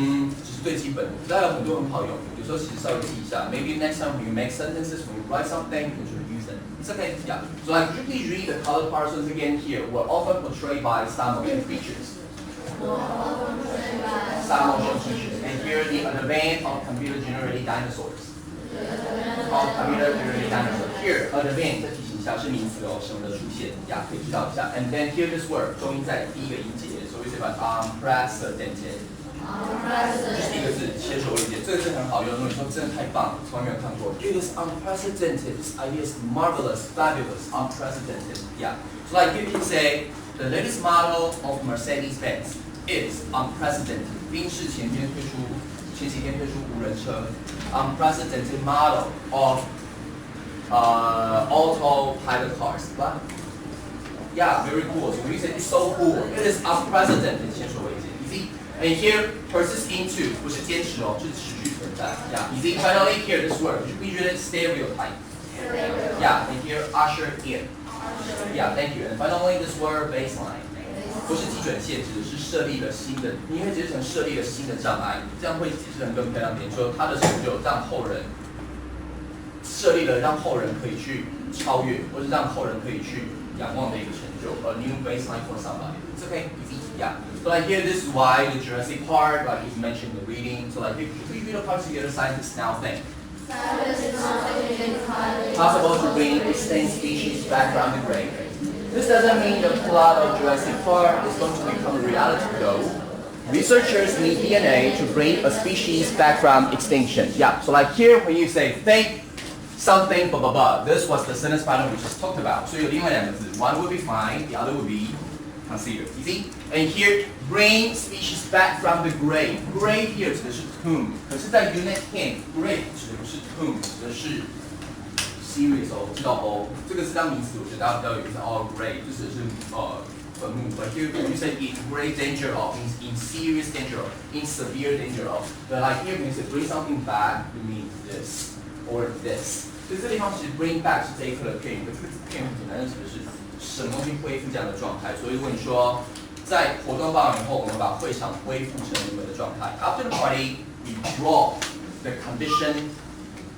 Speaker 1: 是最基本的，当然有很多很好用，有时候其实稍微记一下。Maybe next time when you make sentences, when you write something, you should use them. It's okay, yeah. So like, could you please read the colored parcels again here? Were often portrayed by stop motion features. Stop motion features. And here the advent of computer-generated dinosaurs. Computer-generated dinosaurs. Here, advent 再提醒一下是名词哦，什么的出现呀？可以知道一下。And then here this word 重音在第一个音节，所以是把 unprecedented。就是一个字，切手理解，这个字很好用。如果你说真的太棒了，从来没有看过。It is unprecedented. This idea is marvelous, fabulous, unprecedented. Yeah. So like you can say, the latest model of Mercedes-Benz is unprecedented. 宾士前几天推出无人车 ，unprecedented model of autopilot cars. What? Yeah, very cool. So when you say it's so cool, it is unprecedented. 切手理解 ，easy. And here, persist into 不是坚持哦，是持续存在。Yeah, easy. Finally, here this word, we read it stereotype. Yeah, and here usher in. Yeah, thank you. And finally, this word baseline 不是基准线，指的是设立了新的，你可以解释成设立了新的障碍，这样会解释成更漂亮点，说他的成就让后人设立了让后人可以去超越，或是让后人可以去仰望的一个成就。A new baseline for somebody. It's okay, easy. Yeah. So like here, this is why the Jurassic Park, like you mentioned in the reading. So like if we read a part together, scientists now think. Possible to bring extinct species back from the grave. This doesn't mean the plot of Jurassic Park is going to become a reality though. Researchers need DNA to bring a species back from extinction. Yeah, so like here when you say think something blah blah blah, this was the sentence pattern we just talked about. So 有另外两个字 one would be find, the other would be consider. Easy? And here, bring species back from the grave. Grave here 指的是 tomb， 可是在 Unit 10 grave 指的不是 tomb， 指的是 serious 哦，知道哦，这个是当名词，我觉得大家比较有意思哦 grave 就指的是坟墓。But here when you say in grave danger of, in serious danger of, in severe danger of, but like here when you say bring something back, you mean this or this。所以这地方其实 bring back 是这一课的片语，这个片语很简单，指的是什么东西恢复这样的状态。所以如果你说在活动办完以后，我们把会场恢复成原本的状态。After the party, we draw the condition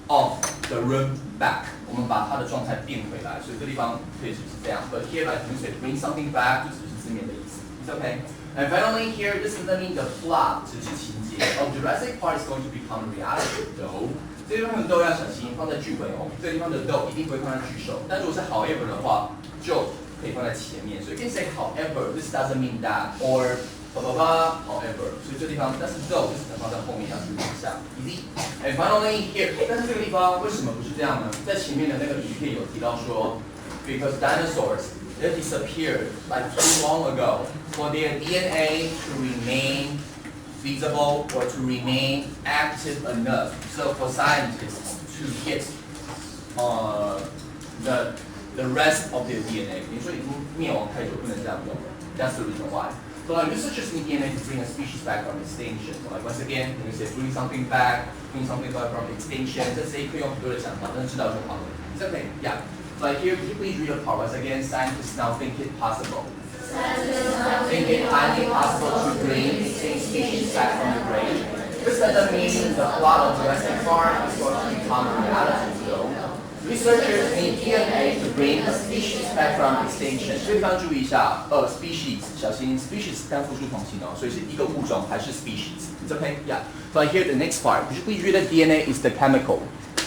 Speaker 1: of the room back. 我们把它的状态变回来。所以这地方可以是这样。But here, like you say, bring something back 就只是字面的意思。It's okay. And finally, here, this doesn't mean the plot 只是情节。Oh, Jurassic Park is going to become reality, though. 这地方的 though 要小心，放在句尾哦。这地方的 though 一定不会放在句首。但如果是 however 的话，就可以放在前面，所以 you can say however, this doesn't mean that, or blah blah blah, however. 所以这地方，但是 though 就是放在后面要注意一下 ，easy. And finally here, 但是这个地方为什么不是这样呢？在前面的那个影片有提到说 ，because dinosaurs they disappeared like too long ago, for their DNA to remain feasible or to remain active enough. So for scientists to get the rest of their DNA. 你说已经灭亡太久，不能这样用了。That's the reason why. So like researchers need DNA to bring a species back from extinction. So like once again, when you say bring something back from extinction, 这是可以用很多的想法，但是知道就好了。It's okay, yeah. So like here, could you please read the part once again? Scientists now think it possible. Think it highly possible to bring extinct species back from the grave. This doesn't mean the plot of Jurassic Park is going to become reality though. Researchers need DNA to bring a species back from extinction. 这地方注意一下，species 小心 ，species 单复数同形哦，所以是一个物种还是 species。It's okay, yeah. So here the next part. Could you please read that DNA is the chemical.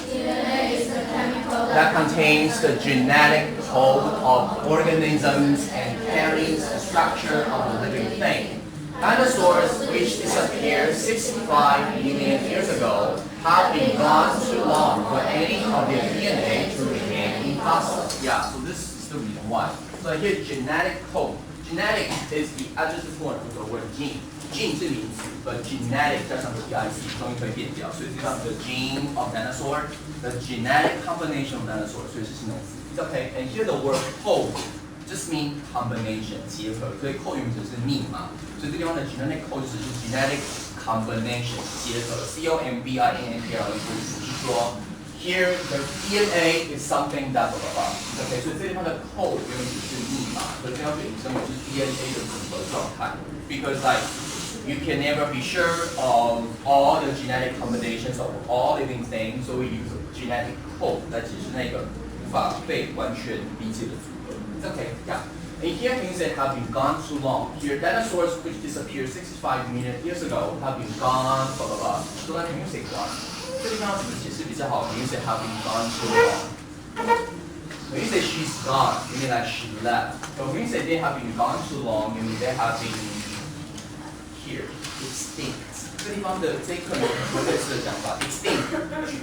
Speaker 3: DNA is the chemical
Speaker 1: that contains the genetic code of organisms and carries the structure of the living thing. Dinosaurs, which disappeared 65 million years ago, have been gone too long for any of their DNA to remain in fossils. Yeah, so this is the reason why. So here, genetic code. Genetic is the adjective form of the word gene. Gene 是名词 but genetic 加上 tic 终于可以变掉，所以这地方 the gene of dinosaur, the genetic combination of dinosaur， 所以是形容词。It's okay. And here the word code just mean combination 结合，所以 code 原本只是密码，所以这地方的 genetic code 只是 genetic combination 结合 combination 就是说 here the DNA is something that blah blah blah。OK， 所以这地方的 code 原本只是密码，所以这地方就引申为是 DNA 的组合状态 ，because like you can never be sure of all the genetic combinations of all living things, so we use genetic code 来解释那个无法被完全理解的组合。It's okay, yeah. And here things that have been gone too long. Here dinosaurs which disappeared 65 million years ago have been gone, blah blah blah. So let me say gone. 这地方怎么解释比较好？你 say have been gone too long. When you say she's gone, you mean like she left. But when you say they have been gone too long, you mean they have been here, extinct. 这地方的这一课有很多类似的讲法 ，extinct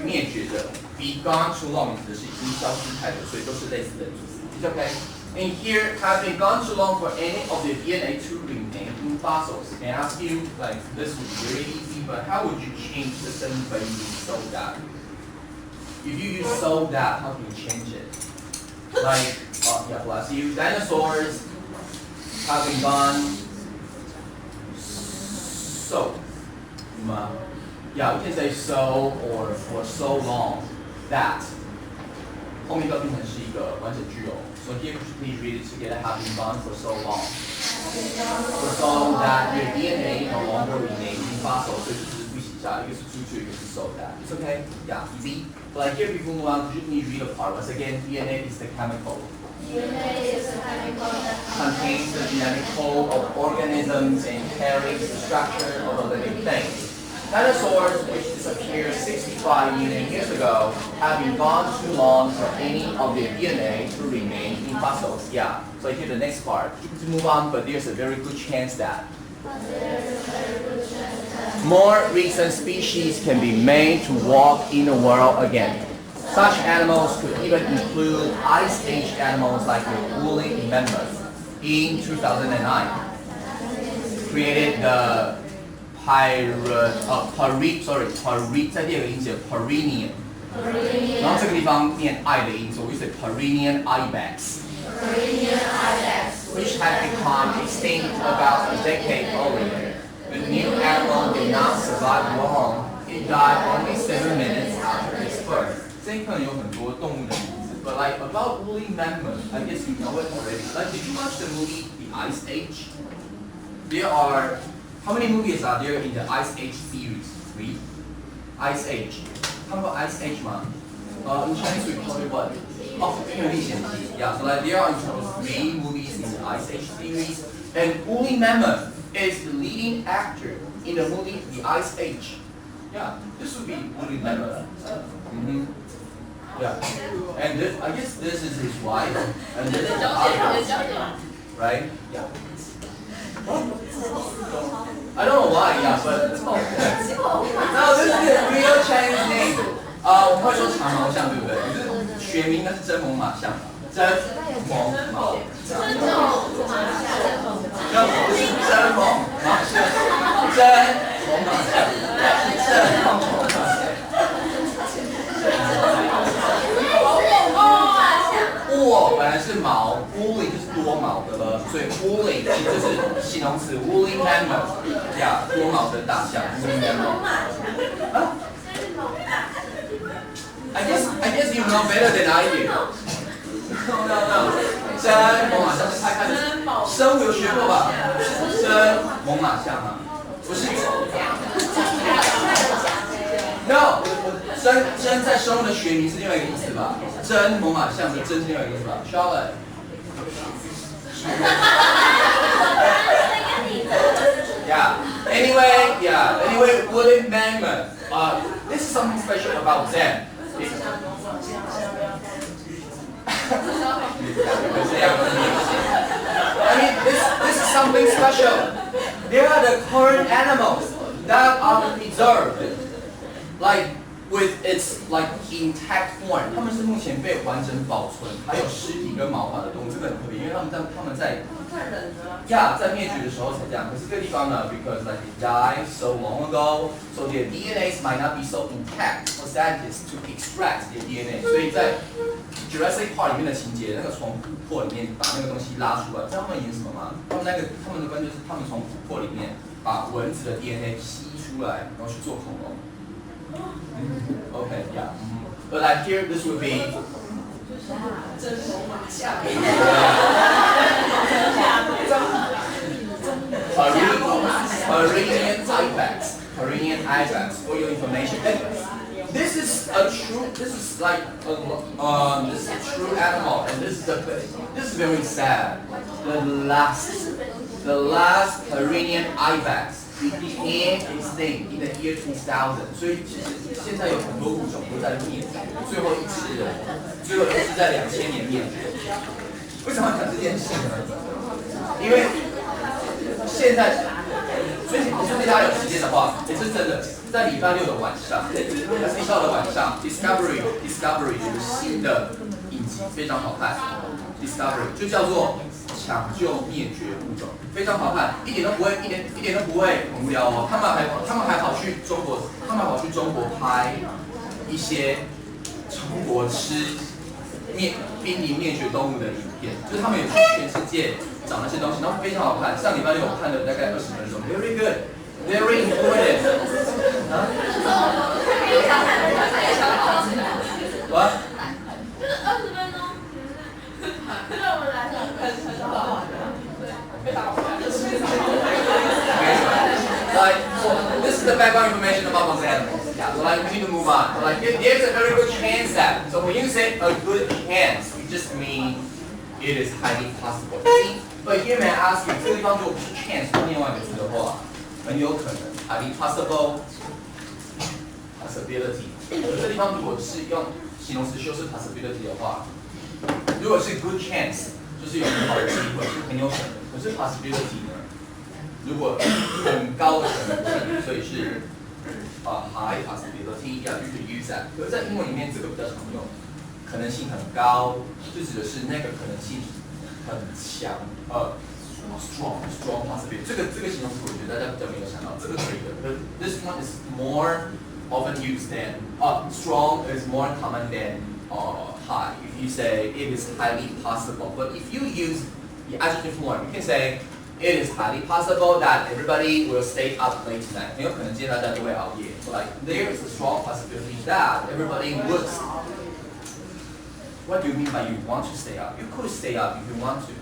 Speaker 1: 灭绝的 ，be gone too long 指的是已经消失太久，所以都是类似的意思。It's okay. And here, have been gone too long for any of the DNA to remain in fossils. And I ask you, like, this would be very easy, but how would you change the sentence by using so that? If you use so that, how can you change it? Like, yeah, bless you. Dinosaurs have been gone so. Yeah, we can say so or for so long that. 后面都变成是一个完整句哦。So here could you please read it together? Have been gone for so long. For so that your DNA no longer remains in fossils. 所以就是复习一下，一个是出去，一个是 so that. It's okay? Yeah, easy. But like here before we move on, could you please read a part? Once again, DNA is the chemical.
Speaker 3: DNA is a chemical that
Speaker 1: Contains the genetic code of organisms and carries the structure of a living thing. Dinosaurs, which disappeared 65 million years ago, have been gone too long for any of their DNA to remain in fossils. Yeah. So here the next part. To move on, but there's a very good chance that more recent species can be made to walk in the world again. Such animals could even include Ice Age animals like the woolly mammoth. In 2009, created the Pyrenean， 在第二个音节 Pyrenean， 然后这个地方念 I 的音，所以是 Pyrenean ibex，which had become extinct about a decade earlier. The new animal did not survive long. It died only 7 minutes after its birth. 这一课有很多动物的名字 ，but like about woolly mammoth, I guess you know it already. Like, did you watch the movie The Ice Age? There are How many movies are there in the Ice Age series? 3. Ice Age. 看过 Ice Age 吗？ In Chinese we call it what? 哦，《冰河历险记》。Yeah, so like there are in total 3 movies in the Ice Age series, and woolly mammoth is the leading actor in the movie The Ice Age. Yeah, this would be woolly mammoth. Yeah, and this, I guess this is his wife, and this is the other, right? Yeah. I don't know why, yeah, but no, this is the real Chinese name. 我们会说长毛象，对不对？可是学名那是真猛犸象嘛？真猛犸象。不是真猛犸象，真猛犸象，真猛犸象。沃本来是毛 ，woolly 就是多毛的了，所以 woolly 其实就是形容词 woolly mammoth， 呀，多毛的大象 woolly mammoth。啊 I guess you know better than I do. No. 真猛犸象是猜看的，生物有学过吧？真猛犸象吗？不是。No， 真在生物的学名是另外一个意思吧？真猛犸象的真是另外一个意思吧 ？Charlotte。Anyway, woolly mammoth. This is something special about them. I mean, this is something special. There are the current animals that are preserved, like with its like intact form. 它们是目前被完整保存，还有尸体跟毛发的动物，这个很特别，因为他们在在灭绝的时候才这样。可是这个地方呢 ，because like it died so long ago, so their DNAs might not be so intact for scientists to extract their DNA. 所以在 Jurassic Park 里面的情节，那个从琥珀里面把那个东西拉出来，知道他们演什么吗？他们的关键就是他们从琥珀里面把蚊子的 DNA 吸出来，然后去做恐龙。Okay, yeah. But like here, this would be. Korean ibex for your information. And this is a true. This is like this is a true animal, and this is very sad. The last Korean ibex became extinct in the year 2000. 所以其实现在有很多物种都在灭绝，最后一只在2000年灭绝。为什么要讲这件事呢？因为现在，所以大家有时间的话，也是真的，在礼拜六的晚上，1号的晚上 ，Discovery 有个新的影集，非常好看 ，Discovery 就叫做抢救灭绝物种，非常好看，一点都不会很无聊哦。他们还跑去中国拍一些中国吃濒临灭绝动物的影片，就是他们有去全世界找那些东西，然后非常好看。上礼拜六我看了大概20分钟 ，very good, very important. What?
Speaker 3: 就是20分钟，对我们来说很好玩的，对，非常好玩。
Speaker 1: Like, so this is the background information about those animals. Yeah, so like we need to move on. So like there's a very good chance that. So when you say a good chance, you just mean it is highly possible. See, but here may I ask you, 这个地方如果不是 chance 换另外一个字的话，很有可能 highly possible possibility。这地方如果是用形容词修饰 possibility 的话，如果是 good chance， 就是有很好的机会，是很有可能。可是 possibility 呢？如果很高的可能性，所以是high possibility， yeah, you could use that。可是，在英文里面这个比较常用，可能性很高，就指的是那个可能性很强，strong possibility。这个形容词我觉得大家比较没有想到，这个可以的。But this one is more often used than strong is more common than high. If you say it is highly possible, but if you use the adjective form, you can say it is highly possible that everybody will stay up late tonight. 很有可能今天大家都会熬夜。So like there is a strong possibility that everybody would. What do you mean by you want to stay up? You could stay up if you want to.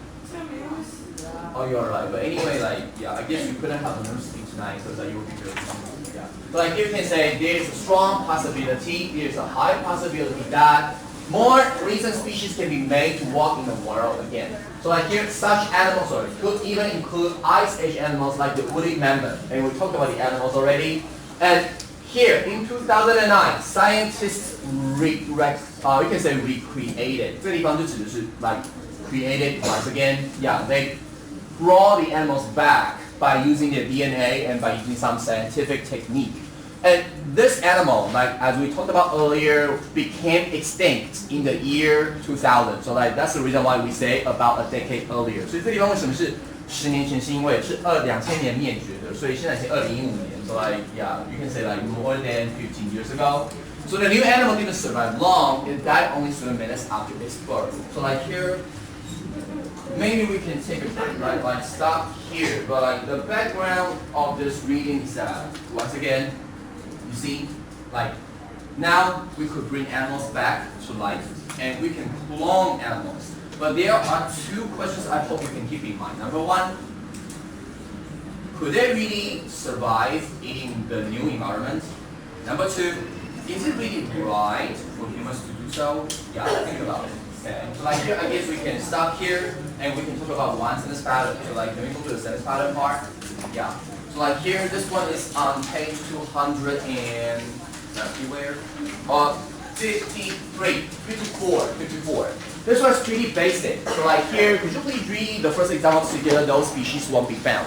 Speaker 1: Oh, you're right. But anyway, like yeah, I guess you couldn't have a nurse sleep tonight because you would be very hungry. Yeah. So like you can say there is a strong possibility, there is a high possibility that more recent species can be made to walk in the world again. So like here, such animals could even include ice age animals like the woolly mammoth. And we talked about the animals already. And here, in 2009, scientists we can say recreated. 这个地方就指的是 like created once again. Yeah, they brought the animals back by using their DNA and by using some scientific technique. And this animal, like as we talked about earlier, became extinct in the year 2000. So like that's the reason why we say about a decade earlier. 所以这地方为什么是10年前？是因为是2000年灭绝的，所以现在是2015年。So like yeah, you can say like more than 15 years ago. So the new animal didn't survive long. It died only 7 minutes after its birth. So like here, maybe we can take a break, right? Like stop here. But like the background of this reading is that once again. You see, like now we could bring animals back to life and we can clone animals. But there are two questions I hope you can keep in mind. Number one, could they really survive in the new environment? Number two, is it really right for humans to do so? Yeah, think about it. Okay. So like here, I guess we can stop here and we can talk about one sentence pattern. So like, can we go to the sentence pattern part? Yeah. So like here, this one is on page 200 and everywhere. 53, 54, 54. This one's pretty basic. So like here, could you please read the first example together? Those species won't be found.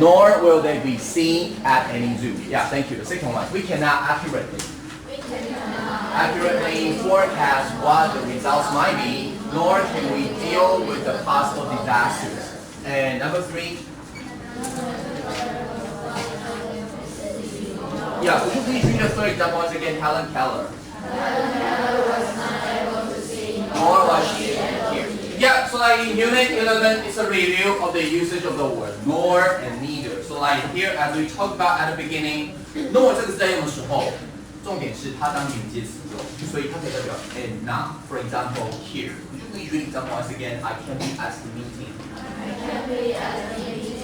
Speaker 1: Nor will they be seen at any zoo. Yeah, thank you. The second one, we cannot accurately forecast what the results might be, nor can we deal with the possible disasters. And number 3. Yeah, would you please read the third example once again, Helen Keller? Nor was she here. Yeah, so like in Unit 11, it's a review of the usage of the word nor and neither. So like here, as we talked about at the beginning, nor 这个字在用的时候，重点是它当连接词用，所以它可以代表 and not. For example, here, would you please read the example once again? I can't be at the meeting.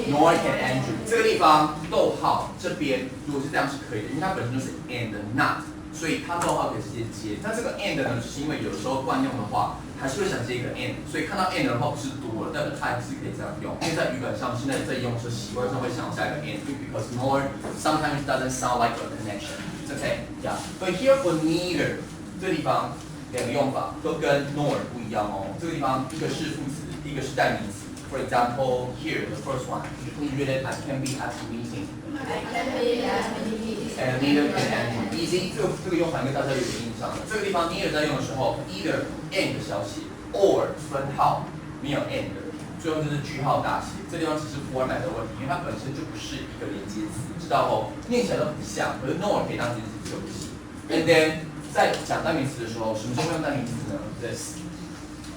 Speaker 1: Nor can Andrew. 这个地方逗号这边如果是这样是可以的，因为它本身就是 and not， 所以它逗号可以直接接。那这个 and 呢，是因为有的时候惯用的话，还是会想接一个 and， 所以看到 and 的话不是多了，但是它还是可以这样用。因为在语感上，现在在用的时候习惯上会想加一个 and， because nor sometimes doesn't sound like a connection. Okay, yeah. But here for neither 这个地方两个用法都跟 nor 不一样哦。这个地方一个是副词，一个是代名词。For example, here, the first one. You can read it, I can be at the meeting. And neither can Andrew. Easy. 这个用法应该大家有点印象了。这个地方 neither 在用的时候 ，either and 小写 ，or 分号没有 and 的，最后就是句号大写。这地方只是 format 的问题，因为它本身就不是一个连接词，知道哦？念起来都很像，可是 nor 可以当连接词就不行。And then 在讲代名词的时候，什么时候用代名词呢 ？This.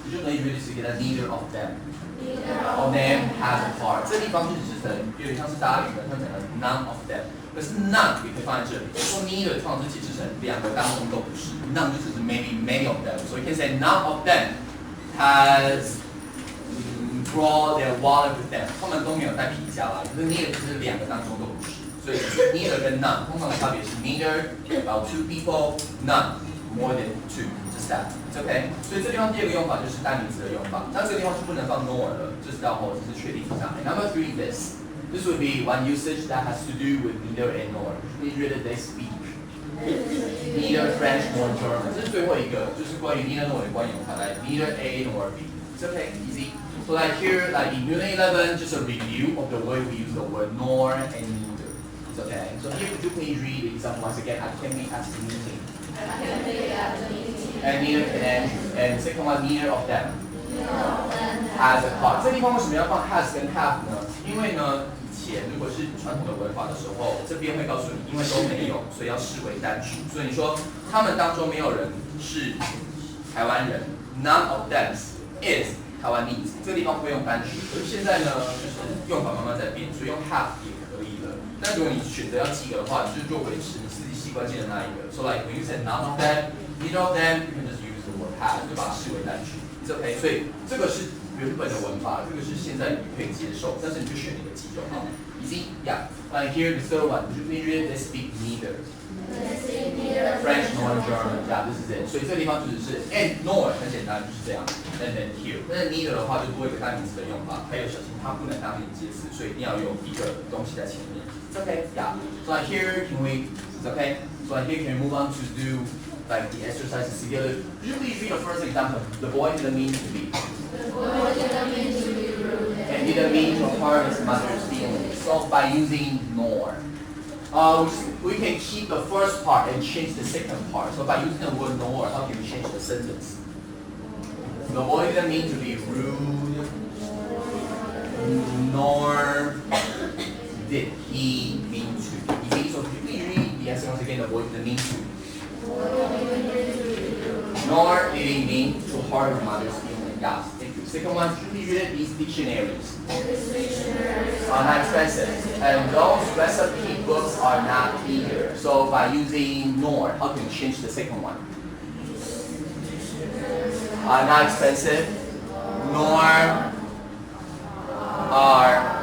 Speaker 1: You just read this together. Neither of them. Of them has a part. 这地方就只是有点像是大家语文上讲的 none of them， 可是 none 也可以放在这里。说 neither 通常是解释成两个当中都不是 ，none 就只是 maybe many of them。So you can say none of them has brought their wallet with them。他们都没有带皮夹来，可是 neither 就是两个当中都不是。所以 neither 跟 none 通常的差别是 neither about 2 people, none more than 2。It's okay. 所以这地方第二个用法就是代名词的用法。那这个地方是不能放 nor 的，这知道后这是确定上来。Number 3 this. This would be one usage that has to do with neither and nor. We read it they speak. Neither French nor German. 这是最后一个，就是关于 neither nor 的关于用法来 neither A nor B. It's okay, easy. So like here, like in Unit 11, just a review of the way we use the word nor and neither. It's okay. So here, could you please read the example once again? I can be at the meeting. And neither can Andrew. And second one, neither of them has a part. 这地方为什么要放 has 跟 have 呢？因为呢，以前如果是传统的文法的时候，这边会告诉你，因为都没有，所以要视为单数。所以你说他们当中没有人是台湾人 ，none of them is Taiwanese。这个地方不会用单数，可是现在呢，就是用法慢慢在变，所以用 have 也可以了。但如果你选择要记个的话，你就维持你自己习惯记的那一个。So like when you say none of them. Neither of them, you can just use the word have， 就把它视为单数。It's okay， 所以这个是原本的文法，这个是现在你可以接受，但是你就选一个记就好。Easy, yeah. And here the third one, would you please read? They speak neither French nor German. Yeah, this is it. 所以这个地方就只是 and nor 很简单，就是这样。And then here， 但是 neither 的话就多一个代名词的用法，还有小心它不能当连接词，所以一定要有一个东西在前面。It's okay, yeah. So like here, can we? It's okay. So like here, can we move on to do like the exercises together? Could you please read the first example? The boy didn't mean to be. And didn't mean to hurt his mother's feelings. So by using nor, we can keep the first part and change the second part. So by using the word nor, how can we change the sentence? The boy didn't mean to be rude, nor did he mean to be. So could you please read the answer once again? The boy didn't mean to. Nor did he mean to hurt his mother's feelings. Yeah, thank you. Second one, should we read these dictionaries? Are not expensive. And those recipe books are not either. So by using nor, how can we change the second one? Are not expensive, nor are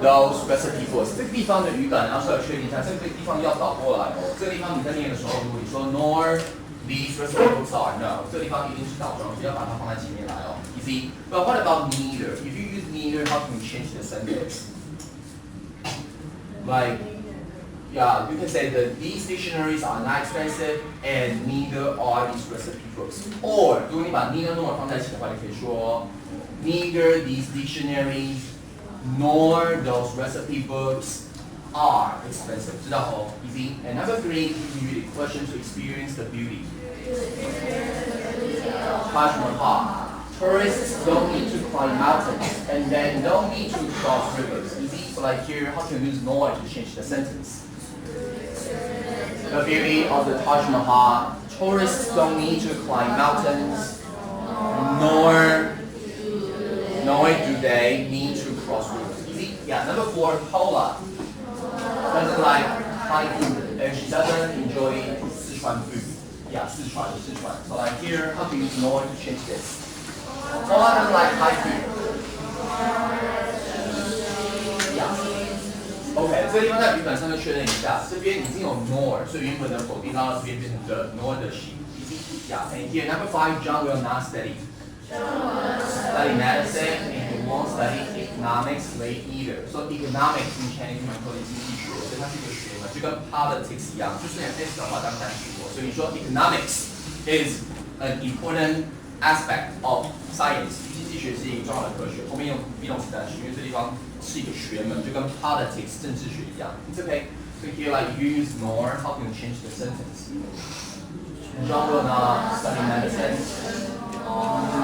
Speaker 1: those recipe books. 这个地方的语感，然后稍微确定一下，这个地方要倒过来哦。这个地方你在念的时候，如果你说 nor these recipe books are no， 这个地方一定是倒装，所以要把它放在前面来哦。Easy. But what about neither? If you use neither, how can we change the sentence? Like Yeah, you can say that these dictionaries are not expensive and neither are these recipe books. Or 如果你把 neither nor 放在一起的话，你可以说 neither these dictionaries nor those recipe books are expensive. 知道吼 easy. And number 3, give you the question to experience the beauty. Taj Mahal. Tourists don't need to climb mountains and then don't need to cross rivers. Easy. So like here, how can we use nor to change the sentence? The beauty of the Taj Mahal. Tourists don't need to climb mountains, nor do they need to cross rivers. Easy? Yeah. Number 4, Paula doesn't like hiking and she doesn't enjoy Sichuan food. Yeah, Sichuan. So like here, how can we use nor to change this? Paula doesn't like hiking. OK， 这个地方在笔本上就确认一下，这边已经有 nor， 所以原本的否定拉到这边变成 the nor the she。Yeah, and here number 5, John will not study medicine and he won't study economics late either. So economics 以前你们说的经济学，所以它是一个学门，就跟 politics 一样，就是你 S 的话当单学过。所以你说 economics is an important aspect of science， 经济学是一个重要的科学，后面用 be 动词单学，因为这地方是一个学门，就跟 politics 政治学一样。It's okay. So here like you use nor, how can you change the sentence? John will not study medicine,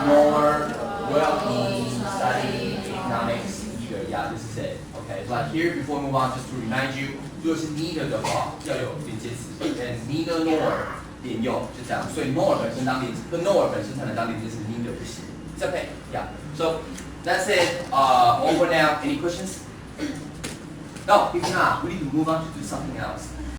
Speaker 1: nor will he study economics either. Yeah, this is it. Okay, so like here before we move on, just to remind you, 如果是 neither 的话，要有连接词 ，and neither nor 连用，就这样。所以 nor 本身当连，跟 nor 本身才能当连接词 neither 不行。It's okay. Yeah. So that's it. Over now. Any questions? No. If not, we need to move on to do something else.